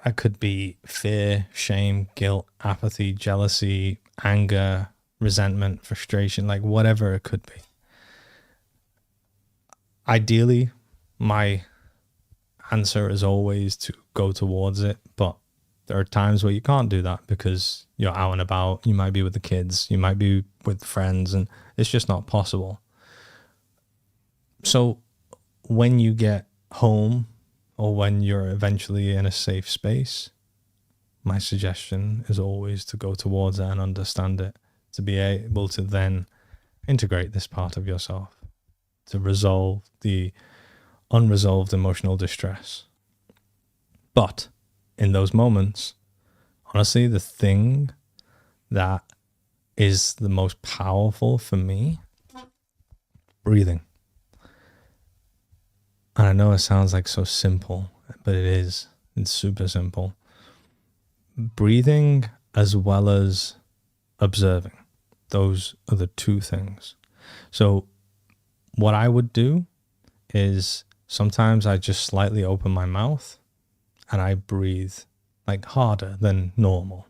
That could be fear, shame, guilt, apathy, jealousy, anger, resentment, frustration, like whatever it could be. Ideally, my answer is always to go towards it, but there are times where you can't do that because you're out and about. You might be with the kids, you might be with friends, and it's just not possible. So when you get home, or when you're eventually in a safe space, my suggestion is always to go towards it and understand it, to be able to then integrate this part of yourself, to resolve the unresolved emotional distress. But in those moments, honestly, the thing that is the most powerful for me. Breathing. And I know it sounds like so simple, but it is. It's super simple. Breathing as well as observing. Those are the two things. So what I would do is sometimes I just slightly open my mouth and I breathe like harder than normal.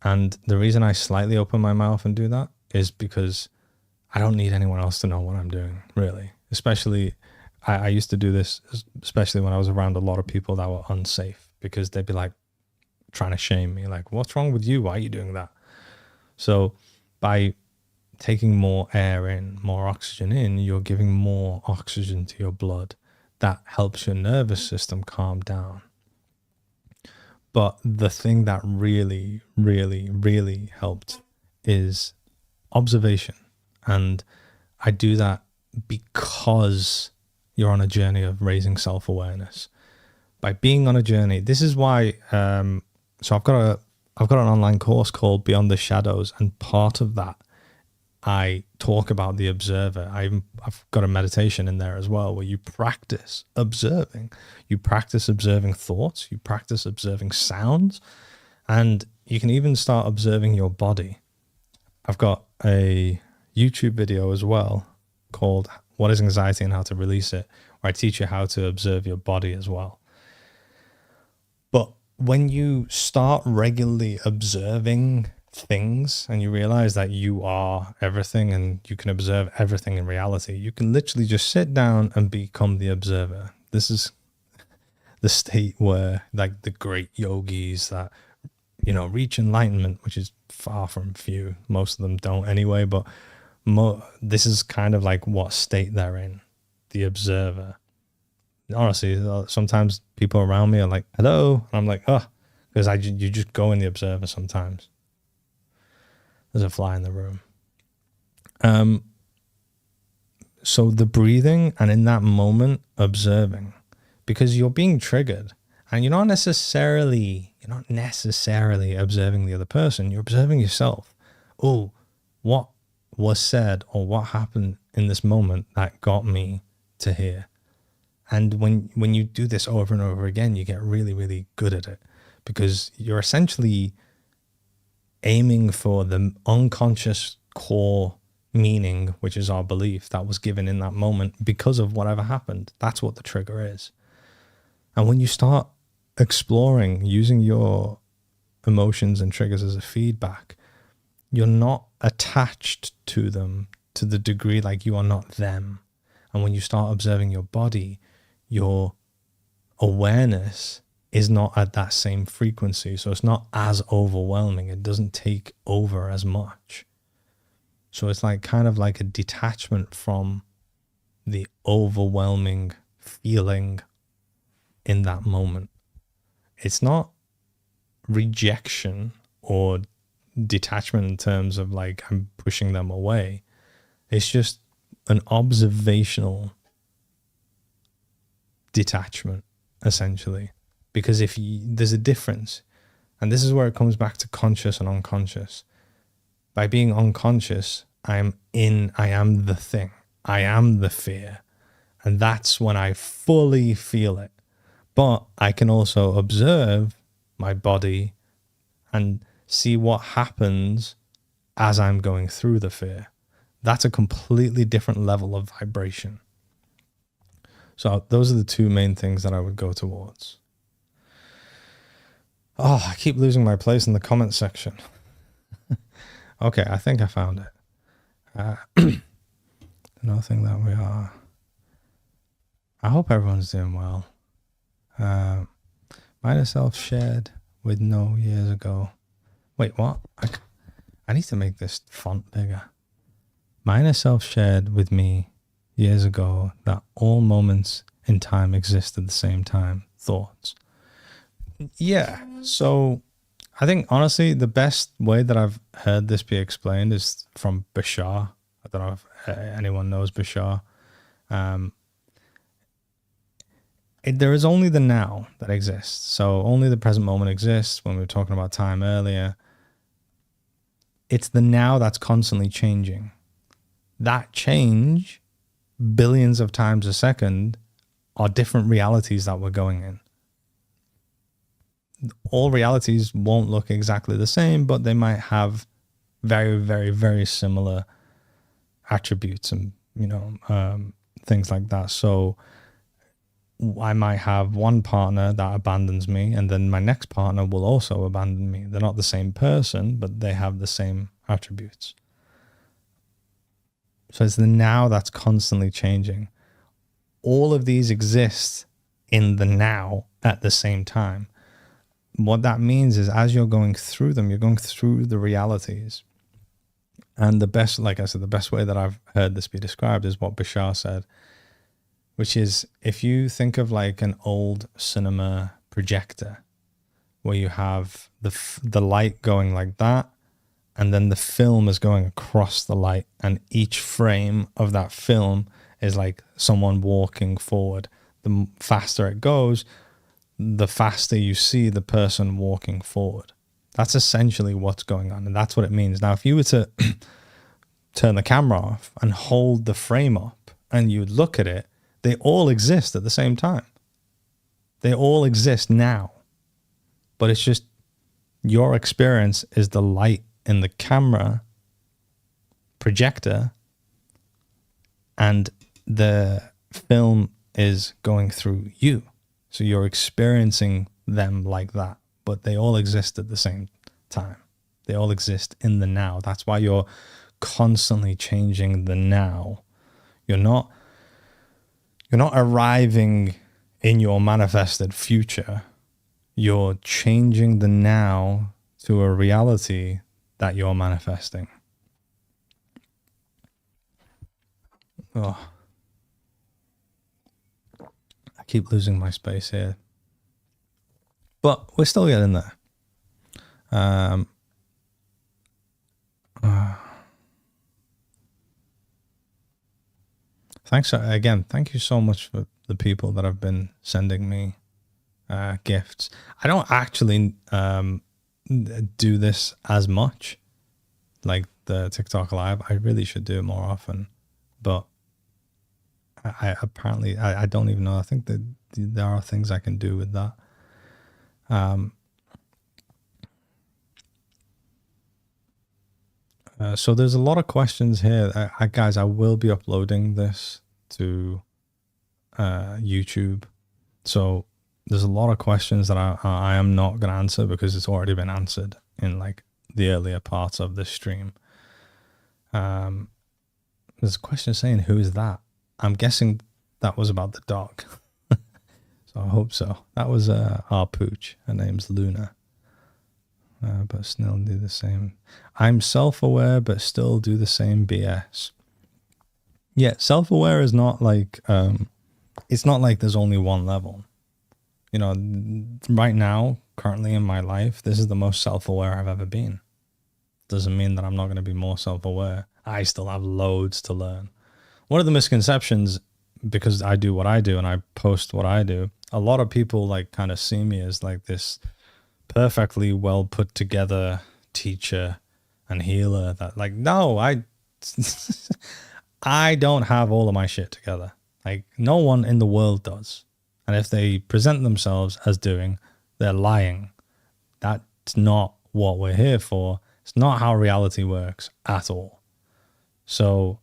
And the reason I slightly open my mouth and do that is because I don't need anyone else to know what I'm doing, really. Especially, I used to do this, especially when I was around a lot of people that were unsafe, because they'd be like trying to shame me, like, what's wrong with you? Why are you doing that? So by taking more air in, more oxygen in, you're giving more oxygen to your blood. That helps your nervous system calm down. But the thing that really, really, really helped is observation. And I do that because you're on a journey of raising self-awareness. By being on a journey, this is why, so I've got an online course called Beyond the Shadows, and part of that, I talk about the observer. I've got a meditation in there as well where you practice observing. You practice observing thoughts. You practice observing sounds. And you can even start observing your body. I've got a YouTube video as well called What is Anxiety and How to Release It, where I teach you how to observe your body as well. But when you start regularly observing things and you realize that you are everything and you can observe everything in reality, you can literally just sit down and become the observer. This is the state where like the great yogis that, you know, reach enlightenment, which is far from few. Most of them don't anyway, but this is kind of like what state they're in, the observer. Honestly, sometimes people around me are like, hello. And I'm like, oh, because you just go in the observer sometimes. There's a fly in the room. So the breathing and in that moment, observing, because you're being triggered and you're not necessarily observing the other person. You're observing yourself. Oh, what was said or what happened in this moment that got me to here? And when you do this over and over again, you get really, really good at it, because you're essentially aiming for the unconscious core meaning, which is our belief that was given in that moment because of whatever happened. That's what the trigger is. And when you start exploring using your emotions and triggers as a feedback, you're not attached to them to the degree like you are not them. And when you start observing your body, your awareness is not at that same frequency. So it's not as overwhelming. It doesn't take over as much. So it's like kind of like a detachment from the overwhelming feeling in that moment. It's not rejection or detachment in terms of like I'm pushing them away. It's just an observational detachment, essentially. Because there's a difference, and this is where it comes back to conscious and unconscious. By being unconscious, I am the thing. I am the fear. And that's when I fully feel it. But I can also observe my body and see what happens as I'm going through the fear. That's a completely different level of vibration. So those are the two main things that I would go towards. Oh, I keep losing my place in the comment section. Okay, I think I found it. Another thing that we are. I hope everyone's doing well. Minor self shared with no years ago. Wait, what? I need to make this font bigger. Minor self shared with me years ago that all moments in time exist at the same time. Thoughts. Yeah, so I think honestly the best way that I've heard this be explained is from Bashar. I don't know if anyone knows Bashar. There is only the now that exists. So only the present moment exists. When we were talking about time earlier, It's the now that's constantly changing. That change, billions of times a second, are different realities that we're going in. All realities won't look exactly the same, but they might have very, very, very similar attributes and, things like that. So I might have one partner that abandons me, and then my next partner will also abandon me. They're not the same person, but they have the same attributes. So it's the now that's constantly changing. All of these exist in the now at the same time. What that means is as you're going through them, you're going through the realities. And the best, like I said, the best way that I've heard this be described is what Bashar said, which is if you think of like an old cinema projector where you have the light going like that, and then the film is going across the light, and each frame of that film is like someone walking forward. The faster it goes, the faster you see the person walking forward. That's essentially what's going on, and that's what it means. Now, if you were to turn the camera off and hold the frame up and you look at it, they all exist at the same time. They all exist now. But it's just your experience is the light in the camera projector, and the film is going through you. So you're experiencing them like that, but they all exist at the same time. They all exist in the now. That's why you're constantly changing the now. You're not arriving in your manifested future. You're changing the now to a reality that you're manifesting. Oh, I keep losing my space here, but we're still getting there. Thanks again. Thank you so much for the people that have been sending me gifts. I don't actually do this as much, like the TikTok live. I really should do it more often, but I apparently don't even know. I think that there are things I can do with that. So there's a lot of questions here. Guys, I will be uploading this to YouTube. So there's a lot of questions that I am not going to answer because it's already been answered in like the earlier parts of this stream. There's a question saying, who is that? I'm guessing that was about the dog. So I hope so. That was our pooch. Her name's Luna. But still do the same. I'm self-aware, but still do the same BS. Yeah, self-aware is not like, it's not like there's only one level. You know, right now, currently in my life, this is the most self-aware I've ever been. Doesn't mean that I'm not going to be more self-aware. I still have loads to learn. One of the misconceptions, because I do what I do and I post what I do, a lot of people like kind of see me as like this perfectly well put together teacher and healer that like, no, I don't have all of my shit together. Like no one in the world does. And if they present themselves as doing, they're lying. That's not what we're here for. It's not how reality works at all. So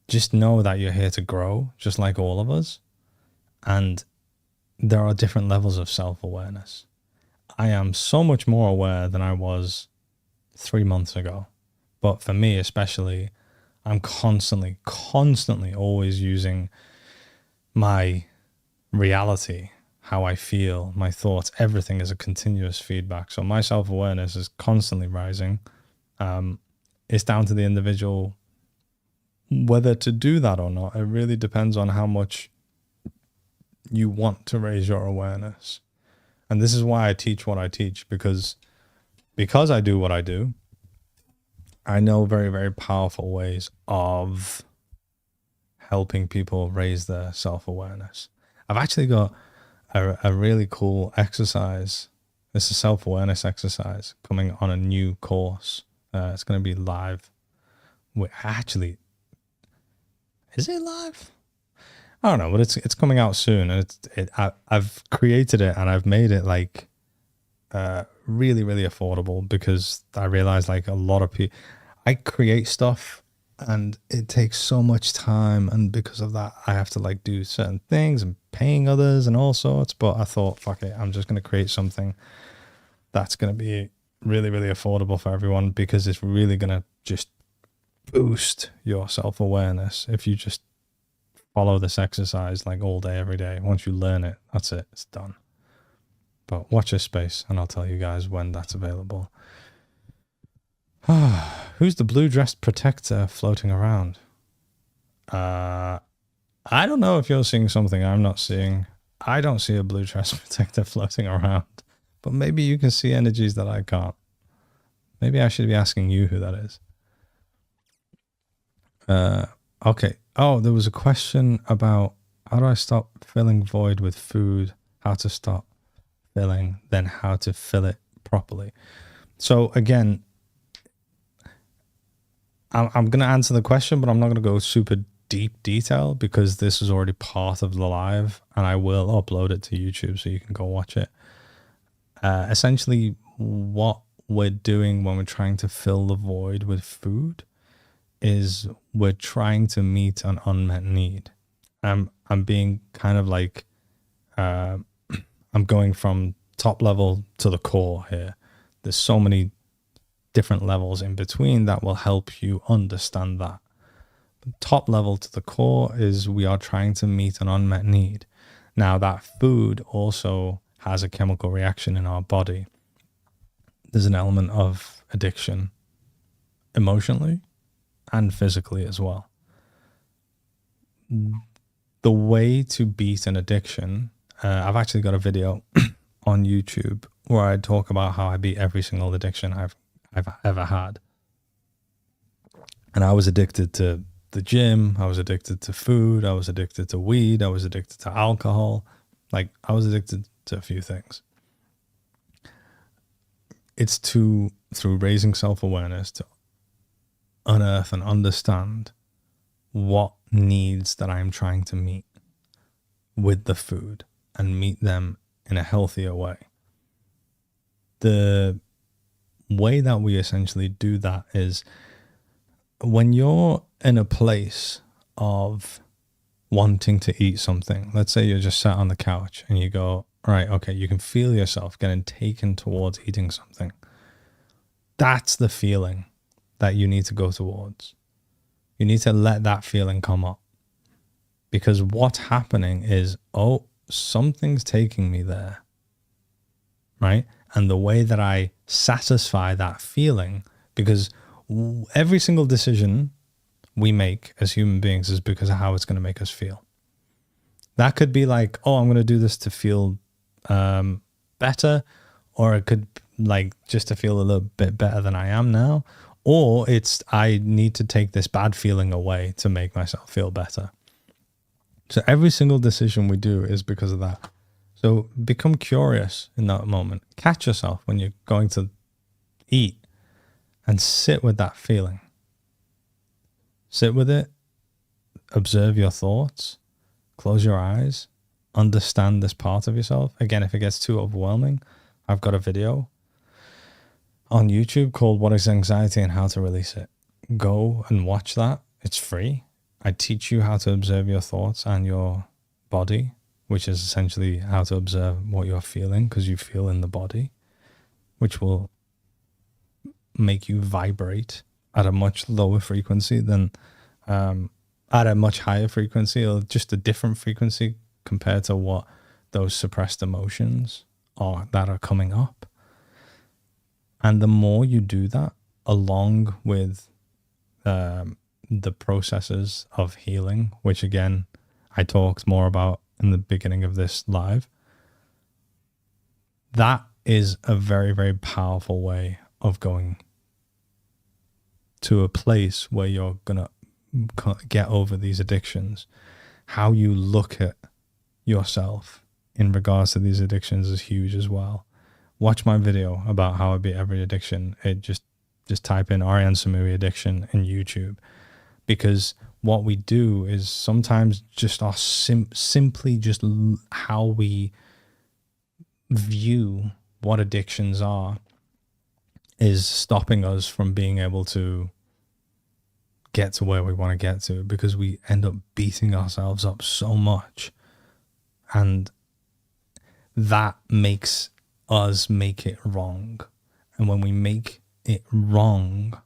just know that you're here to grow, just like all of us. And there are different levels of self-awareness. I am so much more aware than I was 3 months ago. But for me especially, I'm constantly always using my reality, how I feel, my thoughts, everything is a continuous feedback. So my self-awareness is constantly rising. It's down to the individual whether to do that or not. It really depends on how much you want to raise your awareness. And this is why I teach what I teach, because I do what I do, I know very, very powerful ways of helping people raise their self-awareness. I've actually got a really cool exercise. It's a self-awareness exercise coming on a new course It's going to be live. Wait, actually, is it live? I don't know, but it's coming out soon, and I've created it and I've made it like really, really affordable, because I realize like a lot of people, I create stuff and it takes so much time, and because of that I have to like do certain things and paying others and all sorts. But I thought, fuck it, I'm just going to create something that's going to be really, really affordable for everyone, because it's really going to just boost your self-awareness if you just follow this exercise like all day, every day. Once you learn it, that's it, it's done. But watch this space and I'll tell you guys when that's available. Who's the blue dressed protector floating around? I don't know if you're seeing something I'm not seeing. I don't see a blue dressed protector floating around, but maybe you can see energies that I can't. Maybe I should be asking you who that is. Okay. Oh, there was a question about how do I stop filling void with food, how to stop filling, then how to fill it properly. So again, I'm going to answer the question, but I'm not going to go super deep detail, because this is already part of the live and I will upload it to YouTube so you can go watch it. Essentially, what we're doing when we're trying to fill the void with food is we're trying to meet an unmet need. I'm being kind of like, I'm going from top level to the core here. There's so many different levels in between that will help you understand that. The top level to the core is we are trying to meet an unmet need. Now that food also has a chemical reaction in our body. There's an element of addiction emotionally and physically as well. The way to beat an addiction, I've actually got a video on YouTube where I talk about how I beat every single addiction I've ever had. And I was addicted to the gym, I was addicted to food, I was addicted to weed, I was addicted to alcohol. Like, I was addicted to a few things. It's through raising self-awareness, to unearth and understand what needs that I'm trying to meet with the food, and meet them in a healthier way. The way that we essentially do that is when you're in a place of wanting to eat something. Let's say you're just sat on the couch and you go, right, okay, you can feel yourself getting taken towards eating something. That's the feeling that you need to go towards. You need to let that feeling come up, because what's happening is, oh, something's taking me there, right? And the way that I satisfy that feeling, because every single decision we make as human beings is because of how it's going to make us feel. That could be like, oh, I'm going to do this to feel better, or it could like just to feel a little bit better than I am now, or it's I need to take this bad feeling away to make myself feel better. So every single decision we do is because of that. So become curious in that moment. Catch yourself when you're going to eat and sit with that feeling. Sit with it. Observe your thoughts. Close your eyes. Understand this part of yourself. Again, if it gets too overwhelming, I've got a video on YouTube called What is Anxiety and How to Release It. Go and watch that. It's free. I teach you how to observe your thoughts and your body, which is essentially how to observe what you're feeling, because you feel in the body, which will make you vibrate at a much lower frequency than at a much higher frequency, or just a different frequency compared to what those suppressed emotions are that are coming up. And the more you do that, along with the processes of healing, which again, I talked more about in the beginning of this live, that is a very, very powerful way of going to a place where you're going to get over these addictions. How you look at yourself in regards to these addictions is huge as well. Watch my video about how I beat every addiction. It just Just type in Arian Samui addiction in YouTube, because what we do is sometimes just our simply just how we view what addictions are is stopping us from being able to get to where we want to get to, because we end up beating ourselves up so much, and that makes us make it wrong. And when we make it wrong,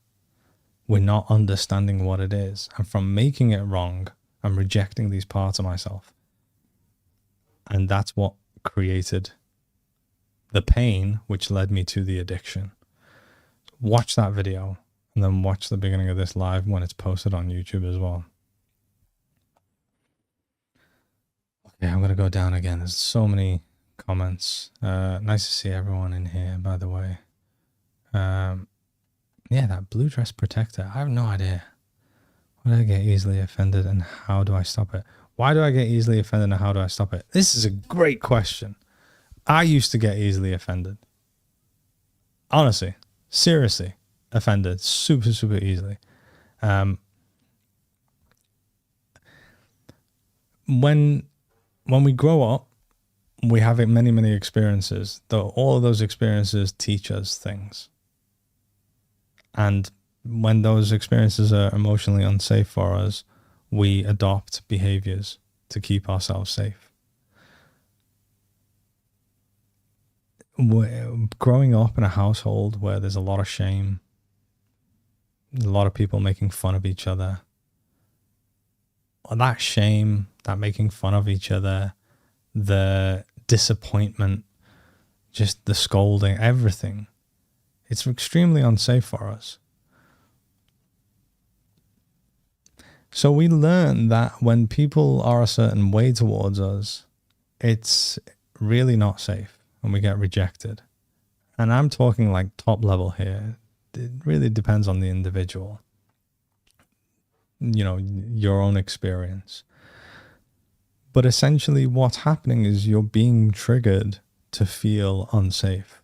we're not understanding what it is. And from making it wrong, I'm rejecting these parts of myself. And that's what created the pain, which led me to the addiction. Watch that video, and then watch the beginning of this live when it's posted on YouTube as well. Okay, I'm going to go down again. There's so many comments. Nice to see everyone in here, by the way. Yeah, that blue dress protector. I have no idea. Why do I get easily offended, and how do I stop it? Why do I get easily offended, and how do I stop it? This is a great question. I used to get easily offended. Honestly, seriously offended super, super easily. When we grow up, we have many, many experiences. Though all of those experiences teach us things. And when those experiences are emotionally unsafe for us, we adopt behaviors to keep ourselves safe. Growing up in a household where there's a lot of shame, a lot of people making fun of each other, that shame, that making fun of each other, the disappointment, just the scolding, everything, it's extremely unsafe for us. So we learn that when people are a certain way towards us, it's really not safe, and we get rejected. And I'm talking like top level here. It really depends on the individual, you know, your own experience. But essentially what's happening is you're being triggered to feel unsafe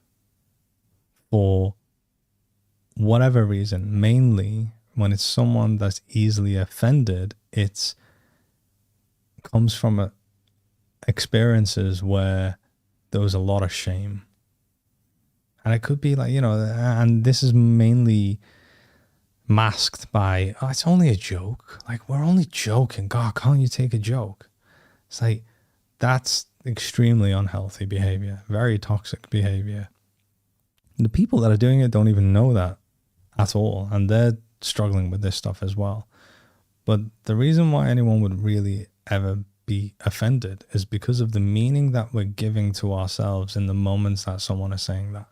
for whatever reason. Mainly when it's someone that's easily offended, it comes from experiences where there was a lot of shame. And it could be like, you know, and this is mainly masked by, oh, it's only a joke. Like, we're only joking. God, can't you take a joke? It's like, that's extremely unhealthy behavior, very toxic behavior. The people that are doing it don't even know that at all, and they're struggling with this stuff as well. But the reason why anyone would really ever be offended is because of the meaning that we're giving to ourselves in the moments that someone is saying that.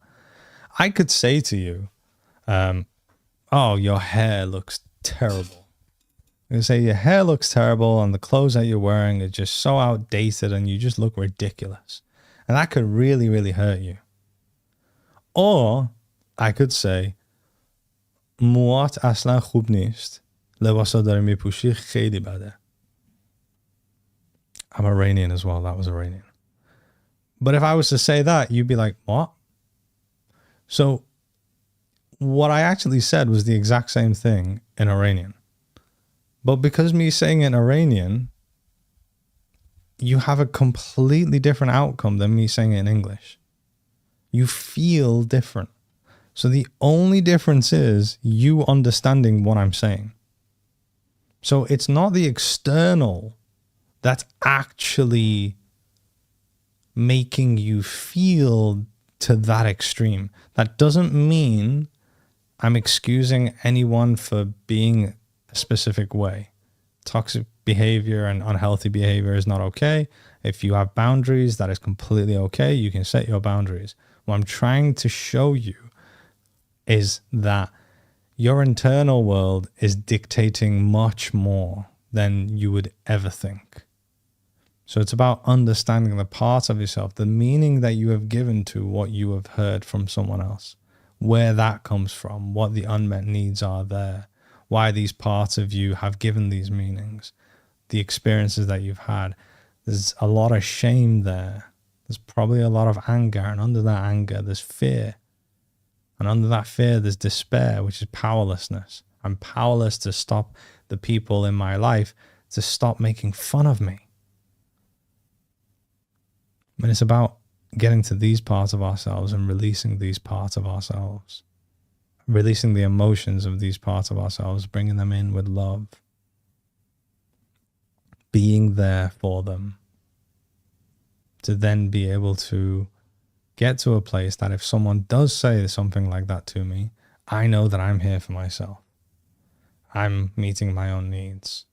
I could say to you, oh, your hair looks terrible. You say your hair looks terrible and the clothes that you're wearing are just so outdated and you just look ridiculous. And that could really, really hurt you. Or I could say, موات اصلا خوب نیست. لباسا داری میپوشی خیلی بده. I'm Iranian as well. That was Iranian. But if I was to say that, you'd be like, what? So what I actually said was the exact same thing in Iranian. But because me saying it in Iranian, you have a completely different outcome than me saying it in English. You feel different. So the only difference is you understanding what I'm saying. So it's not the external that's actually making you feel to that extreme. That doesn't mean I'm excusing anyone for being a specific way. Toxic behavior and unhealthy behavior is not okay. If you have boundaries, that is completely okay. You can set your boundaries. What I'm trying to show you is that your internal world is dictating much more than you would ever think. So it's about understanding the part of yourself, the meaning that you have given to what you have heard from someone else, where that comes from, what the unmet needs are there, why these parts of you have given these meanings, the experiences that you've had. There's a lot of shame there. There's probably a lot of anger, and under that anger, there's fear. And under that fear, there's despair, which is powerlessness. I'm powerless to stop the people in my life to stop making fun of me. And it's about getting to these parts of ourselves and releasing these parts of ourselves, releasing the emotions of these parts of ourselves, bringing them in with love, being there for them, to then be able to get to a place that if someone does say something like that to me, I know that I'm here for myself. I'm meeting my own needs.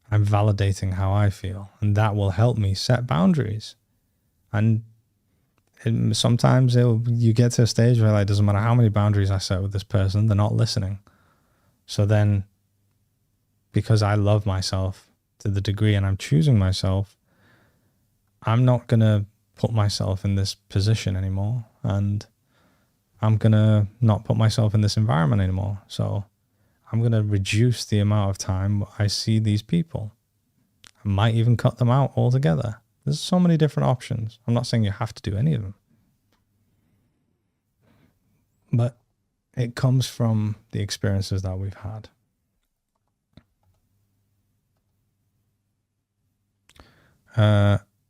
I'm validating how I feel, and that will help me set boundaries. And sometimes you get to a stage where it doesn't matter how many boundaries I set with this person, they're not listening. So then, because I love myself to the degree and I'm choosing myself, I'm not going to put myself in this position anymore, and I'm going to not put myself in this environment anymore. So I'm going to reduce the amount of time I see these people. I might even cut them out altogether. There's so many different options. I'm not saying you have to do any of them. But it comes from the experiences that we've had.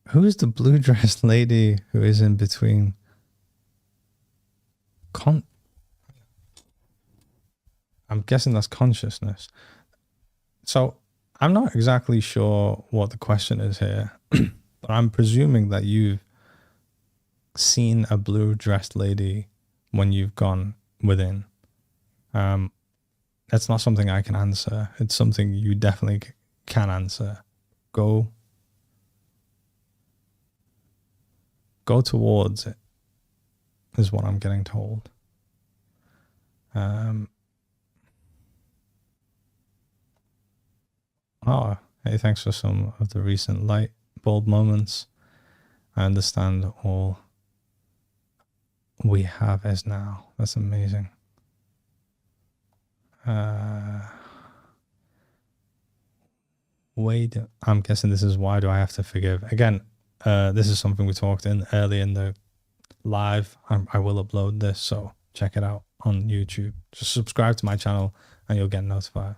Who is the blue dressed lady who is in between? I'm guessing that's consciousness. So I'm not exactly sure what the question is here, but I'm presuming that you've seen a blue dressed lady when you've gone within. That's not something I can answer. It's something you definitely can answer. Go towards it, is what I'm getting told. Oh, hey, thanks for some of the recent light bulb moments. I understand all we have is now. That's amazing. Wait, I'm guessing this is why do I have to forgive? Again, this is something we talked in early in the live. I will upload this, so check it out on YouTube. Just subscribe to my channel and you'll get notified.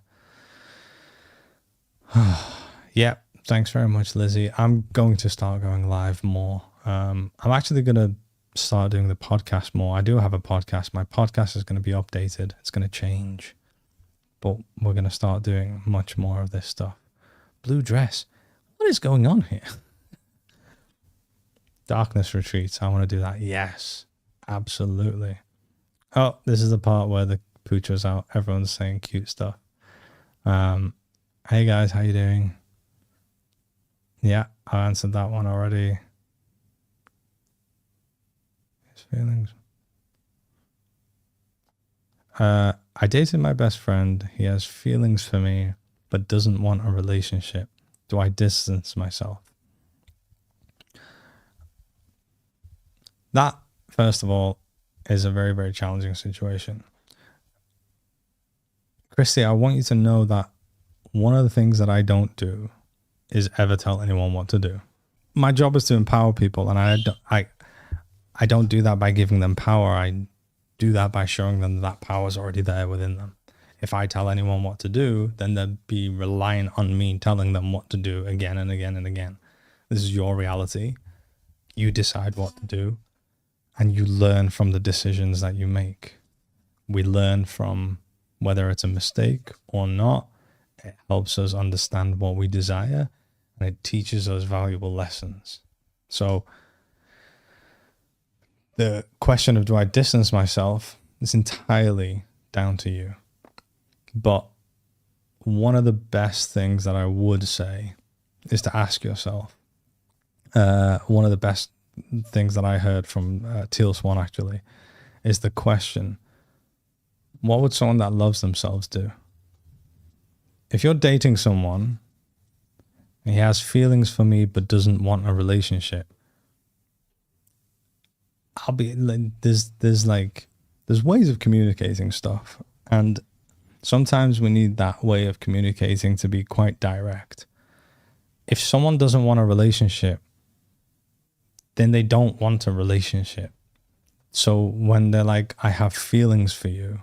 Yeah, thanks very much, Lizzie. I'm going to start going live more. I'm actually going to start doing the podcast more. I do have a podcast. My podcast is going to be updated. It's going to change. But we're going to start doing much more of this stuff. Blue dress. What is going on here? Darkness retreats. I want to do that. Yes, absolutely. Oh, this is the part where the poocher's out. Everyone's saying cute stuff. Hey guys, how you doing? Yeah, I answered that one already. His feelings. I dated my best friend. He has feelings for me, but doesn't want a relationship. Do I distance myself? That, first of all, is a very, very challenging situation. Christy, I want you to know that one of the things that I don't do is ever tell anyone what to do. My job is to empower people, and I don't do that by giving them power. I do that by showing them that power is already there within them. If I tell anyone what to do, then they'd be relying on me telling them what to do again and again and again. This is your reality. You decide what to do, and you learn from the decisions that you make. We learn from whether it's a mistake or not. It helps us understand what we desire, and it teaches us valuable lessons. So the question of do I distance myself is entirely down to you. But one of the best things that I would say is to ask yourself. One of the best things that I heard from Teal Swan actually is the question, what would someone that loves themselves do? If you're dating someone and he has feelings for me but doesn't want a relationship, there's ways of communicating stuff, and sometimes we need that way of communicating to be quite direct. If someone doesn't want a relationship, then they don't want a relationship. So when they're like, I have feelings for you,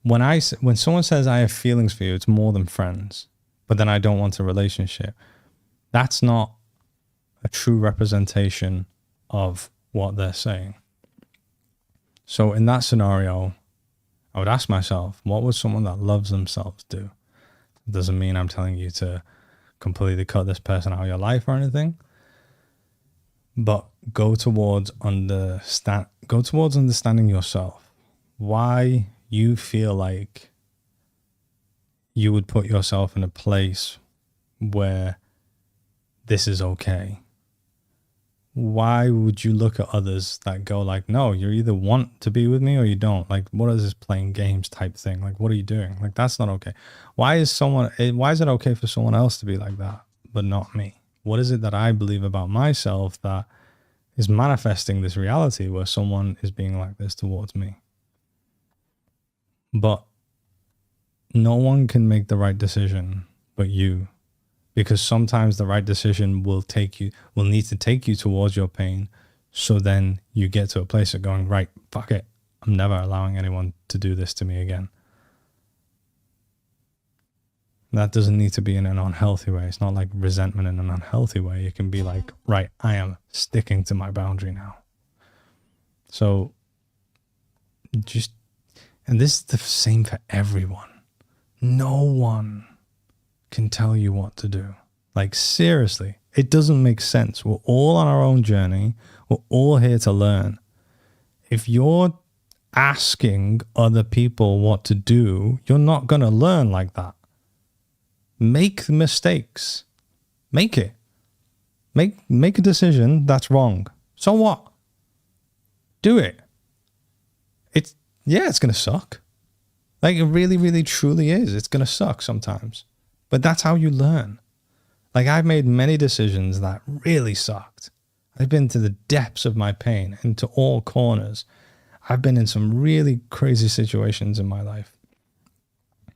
when someone says I have feelings for you, it's more than friends, but then I don't want a relationship. That's not a true representation of what they're saying. So in that scenario, I would ask myself, what would someone that loves themselves do? It doesn't mean I'm telling you to completely cut this person out of your life or anything, but go towards understanding yourself. Why you feel like you would put yourself in a place where this is okay. Why would you look at others that go like, no, you either want to be with me or you don't? Like, what is this playing games type thing? Like, what are you doing? Like, that's not okay. Why is it okay for someone else to be like that, but not me? What is it that I believe about myself that is manifesting this reality where someone is being like this towards me? But no one can make the right decision but you. Because sometimes the right decision will need to take you towards your pain. So then you get to a place of going, right, fuck it. I'm never allowing anyone to do this to me again. That doesn't need to be in an unhealthy way. It's not like resentment in an unhealthy way. It can be like, right, I am sticking to my boundary now. So and this is the same for everyone. No one can tell you what to do. Like, seriously, it doesn't make sense. We're all on our own journey. We're all here to learn. If you're asking other people what to do, you're not going to learn like that. Make mistakes. Make it. Make a decision that's wrong. So what? Do it. It's going to suck. Like, it really, really, truly is. It's going to suck sometimes. But that's how you learn. Like, I've made many decisions that really sucked. I've been to the depths of my pain, into all corners. I've been in some really crazy situations in my life.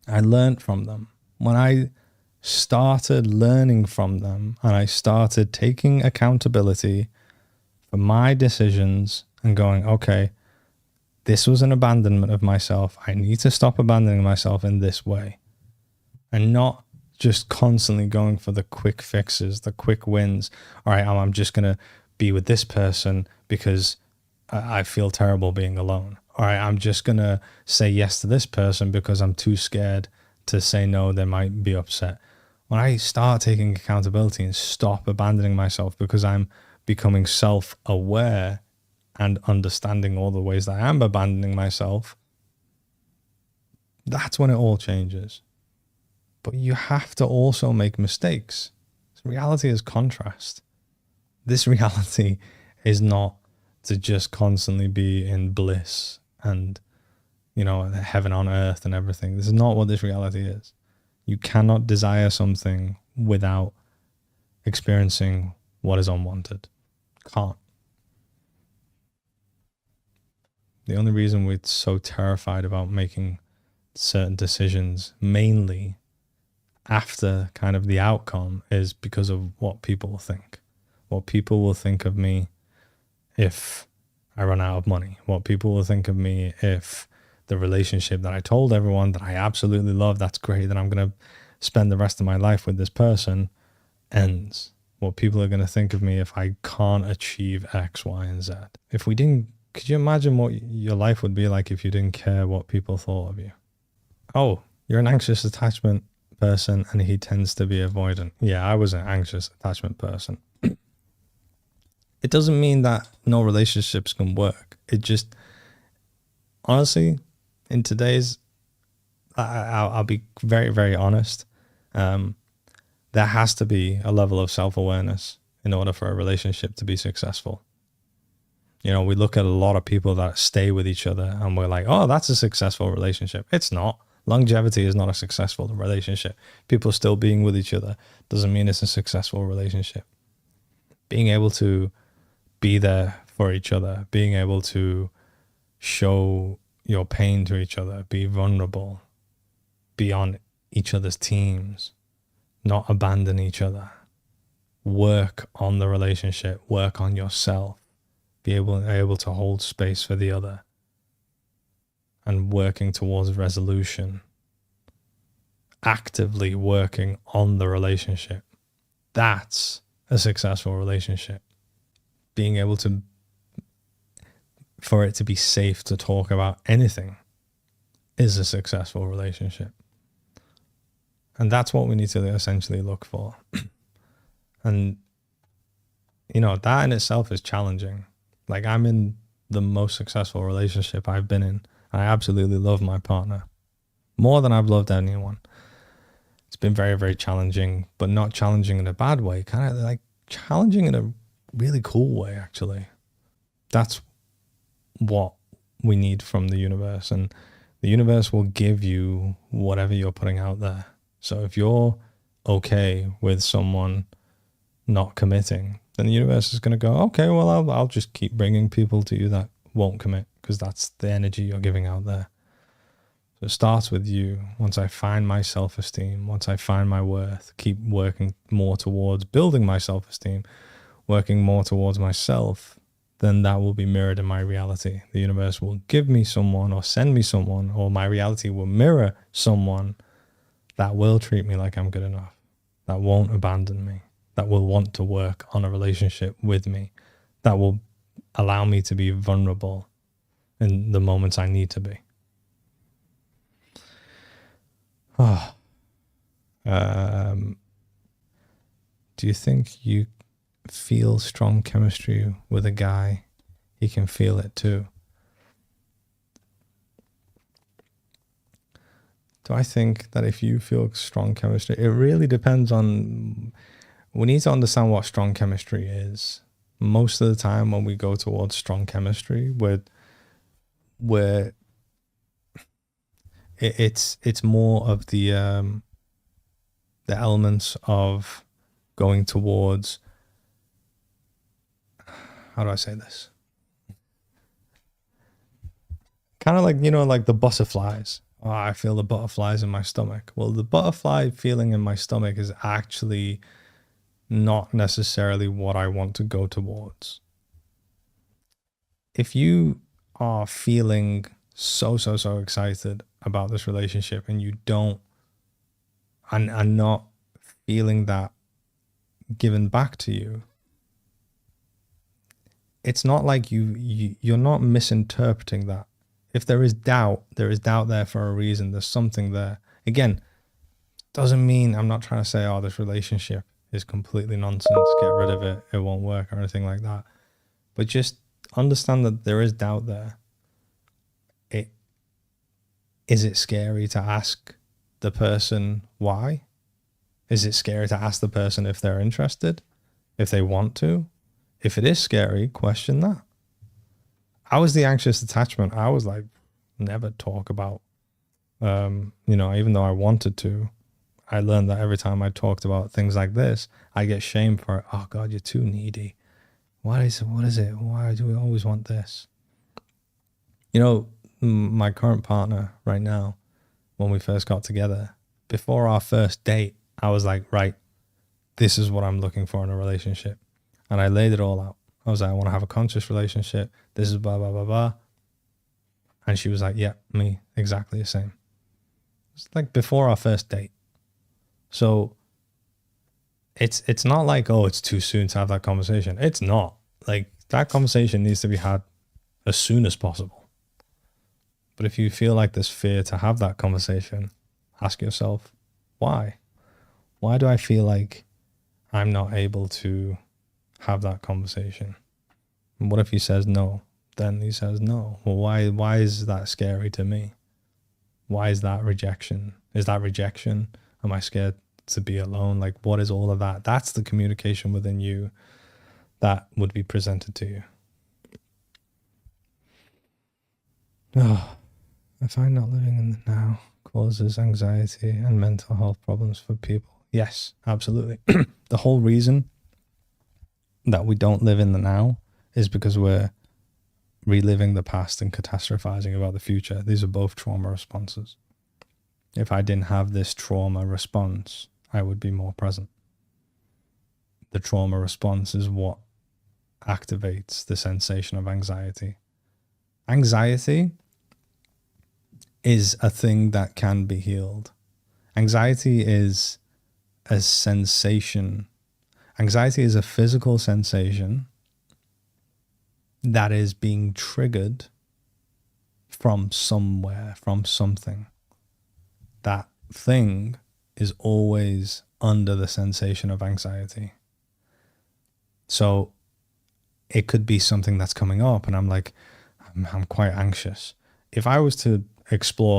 I learned from them. When I started learning from them and I started taking accountability for my decisions and going, okay, this was an abandonment of myself. I need to stop abandoning myself in this way. And not just constantly going for the quick fixes, the quick wins. All right, I'm just going to be with this person because I feel terrible being alone. All right, I'm just going to say yes to this person because I'm too scared to say no. They might be upset. When I start taking accountability and stop abandoning myself because I'm becoming self-aware and understanding all the ways that I am abandoning myself, that's when it all changes. But you have to also make mistakes. Reality is contrast. This reality is not to just constantly be in bliss and, heaven on earth and everything. This is not what this reality is. You cannot desire something without experiencing what is unwanted. Can't. The only reason we're so terrified about making certain decisions, mainly after kind of the outcome, is because of what people think. What people will think of me if I run out of money. What people will think of me if the relationship that I told everyone that I absolutely love, that's great, that I'm going to spend the rest of my life with this person, ends. What people are going to think of me if I can't achieve X, Y, and Z. If we didn't, could you imagine what your life would be like if you didn't care what people thought of you? Oh, you're an anxious attachment person and he tends to be avoidant. Yeah, I was an anxious attachment person. It doesn't mean that no relationships can work. It just, honestly, in today's, I'll be very, very honest. There has to be a level of self-awareness in order for a relationship to be successful. We look at a lot of people that stay with each other and we're like, oh, that's a successful relationship. It's not. Longevity is not a successful relationship. People still being with each other doesn't mean it's a successful relationship. Being able to be there for each other, being able to show your pain to each other, be vulnerable, be on each other's teams, not abandon each other. work on the relationship, work on yourself, be able to hold space for the other, and working towards resolution, actively working on the relationship. That's a successful relationship. Being able to, for it to be safe to talk about anything is a successful relationship. And that's what we need to essentially look for. And, you know, that in itself is challenging. Like, I'm in the most successful relationship I've been in. I absolutely love my partner more than I've loved anyone. It's been very, very challenging, but not challenging in a bad way, kind of like challenging in a really cool way, actually. That's what we need from the universe, and the universe will give you whatever you're putting out there. So if you're okay with someone not committing, then the universe is going to go, okay, well, I'll just keep bringing people to you that won't commit, because that's the energy you're giving out there. So it starts with you. Once I find my self-esteem, once I find my worth, keep working more towards building my self-esteem, working more towards myself, then that will be mirrored in my reality. The universe will give me someone or send me someone, or my reality will mirror someone that will treat me like I'm good enough, that won't abandon me, that will want to work on a relationship with me, that will allow me to be vulnerable in the moments I need to be. Do you think you feel strong chemistry with a guy? He can feel it too. Do I think that if you feel strong chemistry, it really depends on, we need to understand what strong chemistry is. Most of the time when we go towards strong chemistry, it's more of the elements of going towards, how do I say this? Kind of like, you know, like the butterflies. Oh, I feel the butterflies in my stomach. Well, the butterfly feeling in my stomach is actually not necessarily what I want to go towards. If you are feeling so excited about this relationship and you don't, and not feeling that given back to you, it's not like you're not misinterpreting that. If there is doubt there for a reason. There's something there. Again, doesn't mean, I'm not trying to say, oh, this relationship is completely nonsense, get rid of it, it won't work, or anything like that. But just understand that there is doubt there. Is it scary to ask the person why? Is it scary to ask the person if they're interested, if they want to? If it is scary, question that. I was the anxious attachment. I was like, never talk about, you know, even though I wanted to, I learned that every time I talked about things like this, I get shamed for it. Oh God, you're too needy. What is it? Why do we always want this? You know, my current partner right now, when we first got together, before our first date, I was like, right, this is what I'm looking for in a relationship. And I laid it all out. I was like, I want to have a conscious relationship. This is blah, blah, blah, blah. And she was like, yeah, me, exactly the same. It's like before our first date. So it's not like, oh, it's too soon to have that conversation. It's not. Like, that conversation needs to be had as soon as possible. But if you feel like there's fear to have that conversation, ask yourself, why? Why do I feel like I'm not able to have that conversation? And what if he says no? Then he says no. Well, why is that scary to me? Why is that rejection? Is that rejection? Am I scared to be alone? Like, what is all of that? That's the communication within you that would be presented to you. Oh, I find not living in the now causes anxiety and mental health problems for people. Yes, absolutely. The whole reason that we don't live in the now is because we're reliving the past and catastrophizing about the future. These are both trauma responses. If I didn't have this trauma response, I would be more present. the trauma response is what activates the sensation of anxiety. Anxiety is a thing that can be healed. Anxiety is a sensation. Anxiety is a physical sensation that is being triggered from somewhere, from something. That thing is always under the sensation of anxiety. So it could be something that's coming up and I'm like, I'm quite anxious. If I was to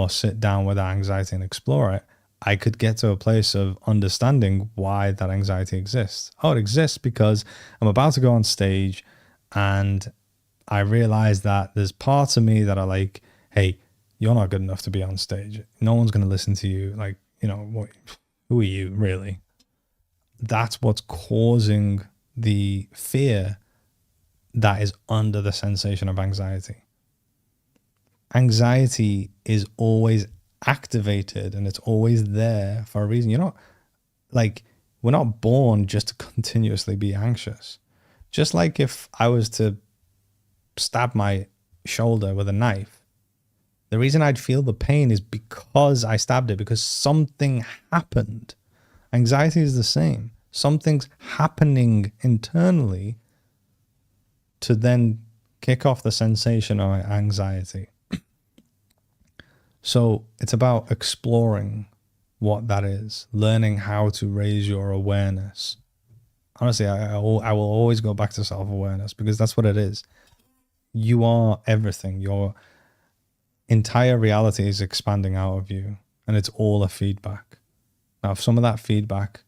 sit down with that anxiety and explore it, I could get to a place of understanding why that anxiety exists. Oh, it exists because I'm about to go on stage and I realize that there's parts of me that are like, hey, you're not good enough to be on stage. No one's going to listen to you. Like, who are you really? That's what's causing the fear that is under the sensation of anxiety. Anxiety is always activated and it's always there for a reason. We're not born just to continuously be anxious. Just like if I was to stab my shoulder with a knife, the reason I'd feel the pain is because I stabbed it, because something happened. Anxiety is the same. Something's happening internally to then kick off the sensation of anxiety. So it's about exploring what that is, learning how to raise your awareness. Honestly, I will always go back to self-awareness because that's what it is. You are everything. Your entire reality is expanding out of you, and it's all a feedback. Now, if some of that feedback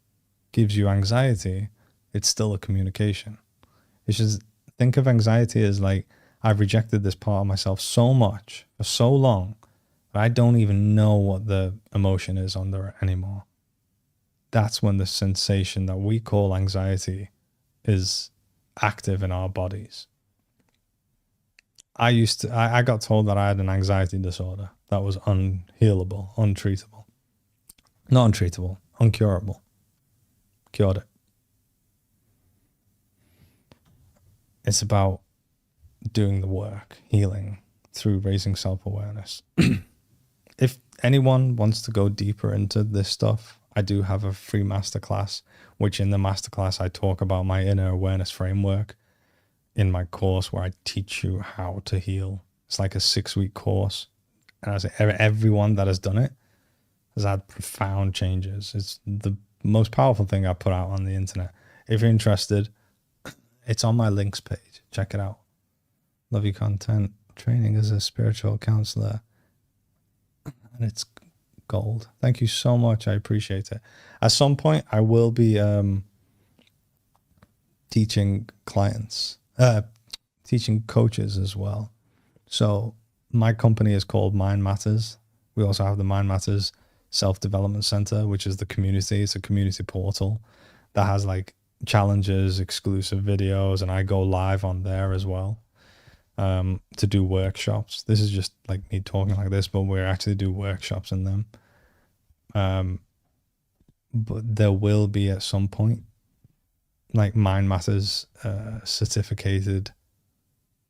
gives you anxiety, it's still a communication. It's just, think of anxiety as like, I've rejected this part of myself so much for so long that I don't even know what the emotion is under it anymore. That's when the sensation that we call anxiety is active in our bodies. I got told that I had an anxiety disorder that was unhealable, untreatable. Not untreatable, uncurable. Cured it. It's about doing the work, healing through raising self-awareness. If anyone wants to go deeper into this stuff, I do have a free masterclass, which in the masterclass I talk about my inner awareness framework in my course where I teach you how to heal. It's like a 6-week course. And I say everyone that has done it has had profound changes. It's the most powerful thing I put out on the internet. If you're interested, it's on my links page. Check it out. Love your content. Training as a spiritual counselor. And it's gold. Thank you so much. I appreciate it. At some point, I will be teaching clients, teaching coaches as well. So my company is called Mind Matters. We also have the Mind Matters Self-Development Center, which is the community. It's a community portal that has like challenges, exclusive videos, and I go live on there as well to do workshops. This is just like me talking like this, but we actually do workshops in them. But there will be at some point like Mind Matters certificated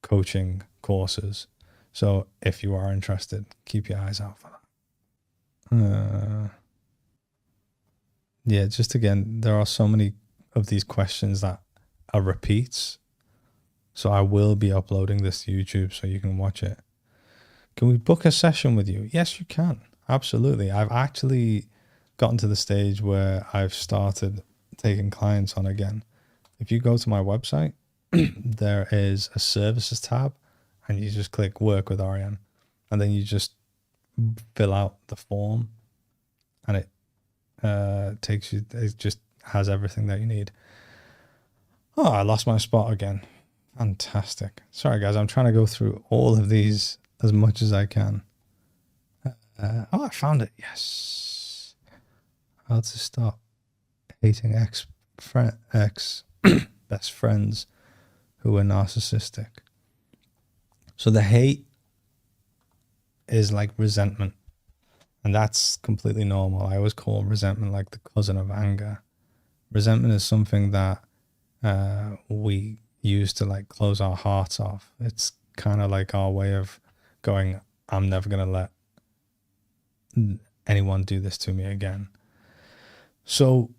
coaching courses. So if you are interested, keep your eyes out for that. Yeah, just again, there are so many of these questions that are repeats. So I will be uploading this to YouTube so you can watch it. Can we book a session with you? Yes, you can. Absolutely. I've actually gotten to the stage where I've started taking clients on again. If you go to my website, there is a services tab and you just click work with Arian and then you just fill out the form and it takes you, it just has everything that you need. Oh, I lost my spot again. Fantastic. Sorry guys, I'm trying to go through all of these as much as I can. Oh, I found it. Yes. How to stop hating ex best friends who are narcissistic. So the hate is like resentment, and that's completely normal. I always call resentment like the cousin of anger. Resentment is something that we use to like close our hearts off. It's kind of like our way of going, I'm never going to let anyone do this to me again. So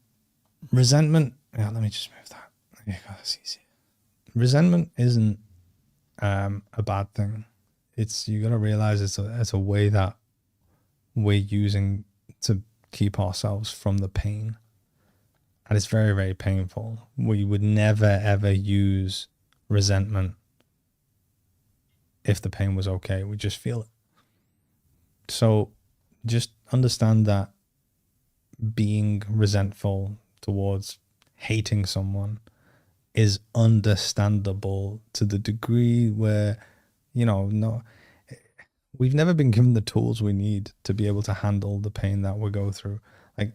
resentment, yeah, let me just move that. Yeah, that's easy. Resentment isn't a bad thing. It's, you got to realize it's a way that we're using to keep ourselves from the pain. And it's very, very painful. We would never, ever use resentment if the pain was okay. We just feel it. So just understand that being resentful towards hating someone is understandable to the degree where, you know, no, we've never been given the tools we need to be able to handle the pain that we go through. Like,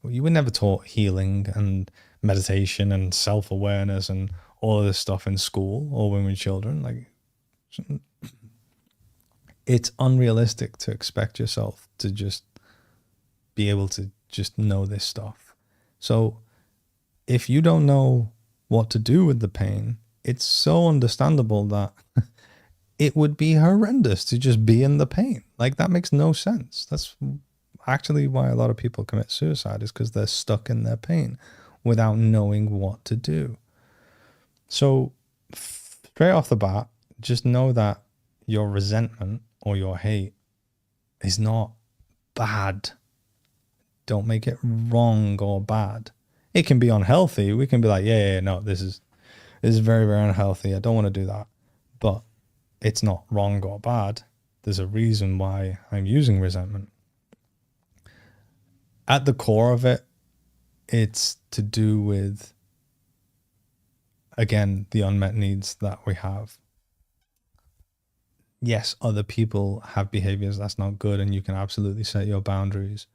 you were never taught healing and meditation and self-awareness and all of this stuff in school or when we were children. Like, it's unrealistic to expect yourself to just be able to just know this stuff. So if you don't know what to do with the pain, it's so understandable that it would be horrendous to just be in the pain. Like, that makes no sense. That's actually why a lot of people commit suicide, is because they're stuck in their pain without knowing what to do. So straight off the bat, just know that your resentment or your hate is not bad. Don't make it wrong or bad. It can be unhealthy. We can be like, yeah, no, this is very, very unhealthy. I don't want to do that. But it's not wrong or bad. There's a reason why I'm using resentment. At the core of it, it's to do with, again, the unmet needs that we have. Yes, other people have behaviors that's not good, and you can absolutely set your boundaries.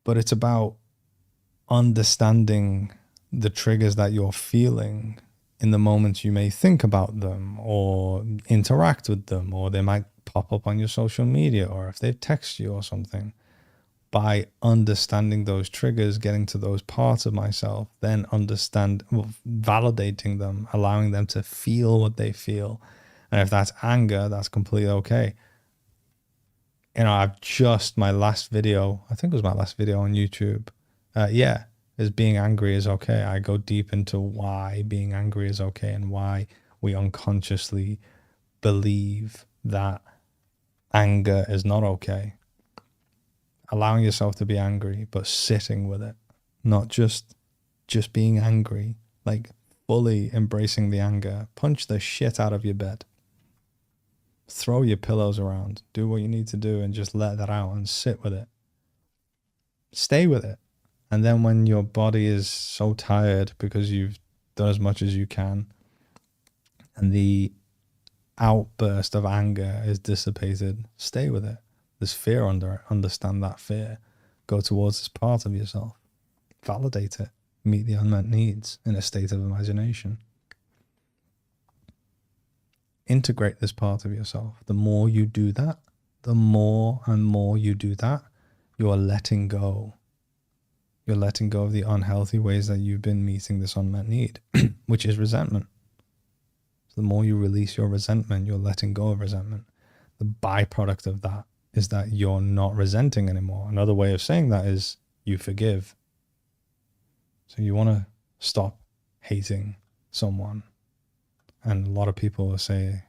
But it's about understanding the triggers that you're feeling in the moments you may think about them or interact with them, or they might pop up on your social media, or if they text you or something. By understanding those triggers, getting to those parts of myself, then validating them, allowing them to feel what they feel. And if that's anger, that's completely okay. You know, my last video, I think it was my last video on YouTube. Is being angry is okay. I go deep into why being angry is okay and why we unconsciously believe that anger is not okay. Allowing yourself to be angry, but sitting with it, not just being angry, like fully embracing the anger. Punch the shit out of your bed. Throw your pillows around. Do what you need to do and just let that out and sit with it. Stay with it. And then when your body is so tired because you've done as much as you can and the outburst of anger is dissipated, stay with it. There's fear under it. Understand that fear. Go towards this part of yourself. Validate it. Meet the unmet needs in a state of imagination. Integrate this part of yourself. The more you do that, the more and more you do that, you are letting go. You're letting go of the unhealthy ways that you've been meeting this unmet need, which is resentment. So the more you release your resentment, you're letting go of resentment. The byproduct of that is that you're not resenting anymore. Another way of saying that is you forgive. So you want to stop hating someone. And a lot of people say,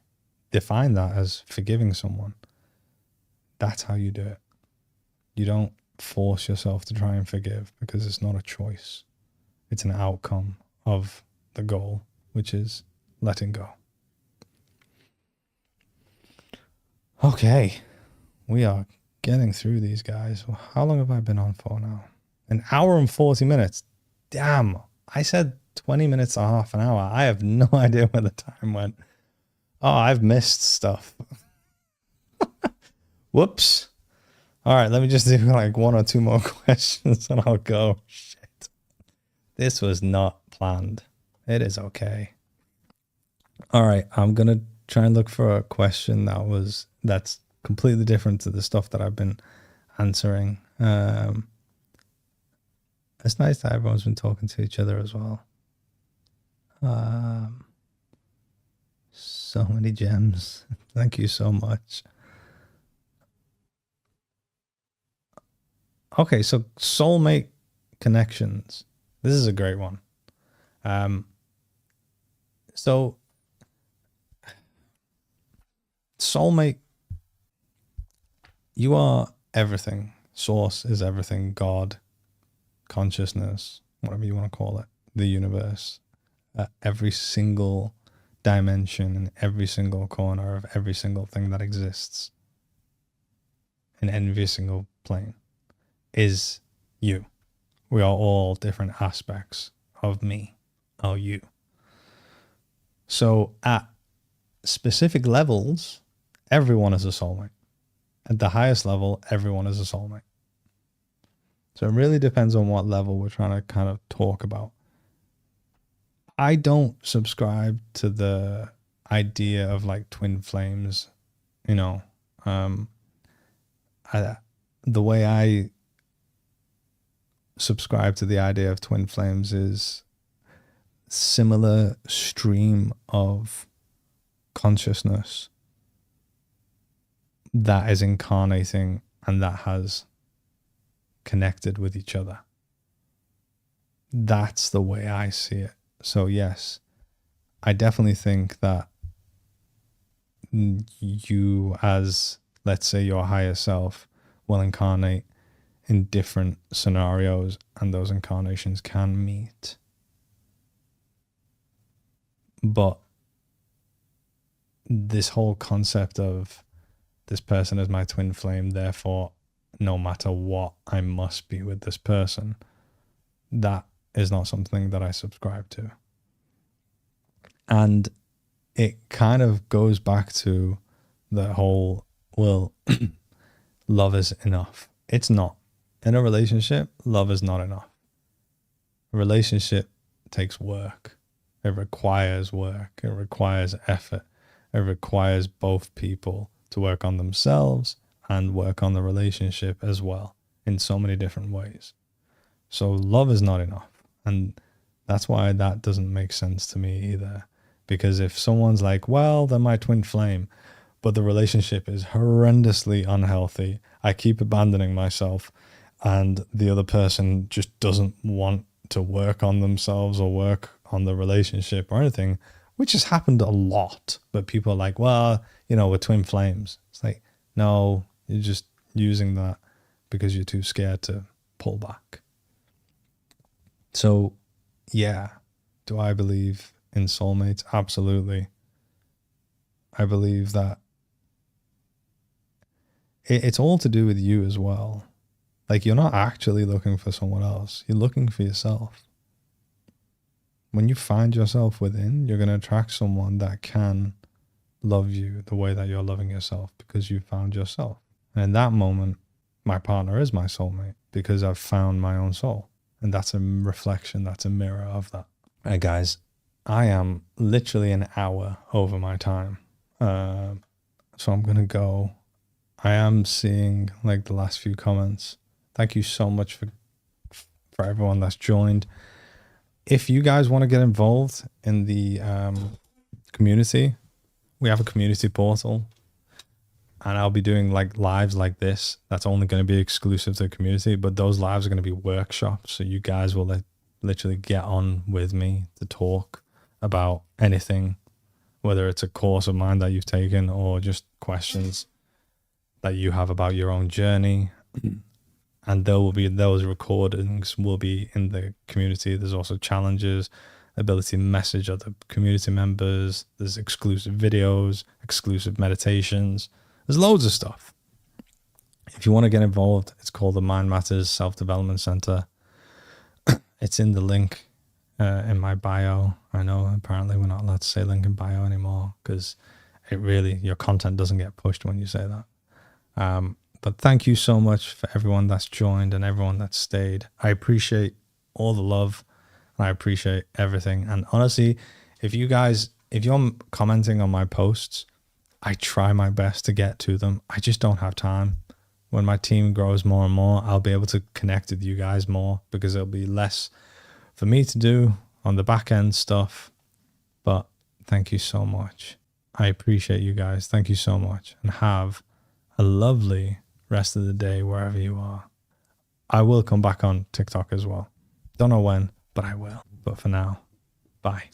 define that as forgiving someone. That's how you do it. You don't force yourself to try and forgive, because it's not a choice. It's an outcome of the goal, which is letting go. Okay. We are getting through these, guys. How long have I been on for now? An hour and 40 minutes. Damn. I said 20 minutes or half an hour. I have no idea where the time went. Oh, I've missed stuff. Whoops. All right, let me just do like one or two more questions and I'll go. Shit. This was not planned. It is okay. All right, I'm going to try and look for a question that's completely different to the stuff that I've been answering. And It's nice that everyone's been talking to each other as well. So many gems. Thank you so much. Okay, so soulmate connections. This is a great one. So soulmate, you are everything. Source is everything. God, consciousness, whatever you want to call it, the universe, every single dimension in every single corner of every single thing that exists in every single plane is you. We are all different aspects of me, or you. So at specific levels, everyone is a soulmate. At the highest level, everyone is a soulmate. So it really depends on what level we're trying to kind of talk about. I don't subscribe to the idea of like twin flames, you know. The way I subscribe to the idea of twin flames is similar stream of consciousness that is incarnating and that has connected with each other. That's the way I see it. So yes, I definitely think that you, as let's say your higher self, will incarnate in different scenarios, and those incarnations can meet. But this whole concept of this person is my twin flame, therefore no matter what I must be with this person, that is not something that I subscribe to. And it kind of goes back to the whole, well, love is enough. It's not. In a relationship, love is not enough. A relationship takes work. It requires work. It requires effort. It requires both people to work on themselves and work on the relationship as well in so many different ways. So love is not enough. And that's why that doesn't make sense to me either. Because if someone's like, well, they're my twin flame, but the relationship is horrendously unhealthy, I keep abandoning myself, and the other person just doesn't want to work on themselves or work on the relationship or anything, which has happened a lot. But people are like, well, you know, we're twin flames. It's like, no, you're just using that because you're too scared to pull back. So, yeah, do I believe in soulmates? Absolutely. I believe that it's all to do with you as well. Like, you're not actually looking for someone else. You're looking for yourself. When you find yourself within, you're going to attract someone that can love you the way that you're loving yourself because you found yourself. And in that moment, my partner is my soulmate because I've found my own soul. And that's a reflection, that's a mirror of that. Hey guys, I am literally an hour over my time. So I'm going to go. I am seeing like the last few comments. Thank you so much for everyone that's joined. If you guys want to get involved in the community, we have a community portal. And I'll be doing like lives like this. That's only going to be exclusive to the community. But those lives are going to be workshops. So you guys will literally get on with me to talk about anything, whether it's a course of mine that you've taken or just questions that you have about your own journey. And there will be those recordings will be in the community. There's also challenges, ability to message other community members. There's exclusive videos, exclusive meditations. There's loads of stuff. If you want to get involved, it's called the Mind Matters Self-Development Center. It's in the link in my bio. I know apparently we're not allowed to say link in bio anymore because your content doesn't get pushed when you say that. But thank you so much for everyone that's joined and everyone that's stayed. I appreciate all the love and I appreciate everything. And honestly, if you're commenting on my posts, I try my best to get to them. I just don't have time. when my team grows more and more, I'll be able to connect with you guys more, because it'll be less for me to do on the back end stuff. But thank you so much. I appreciate you guys. Thank you so much. And have a lovely rest of the day wherever you are. I will come back on TikTok as well. Don't know when, but I will. But for now, bye.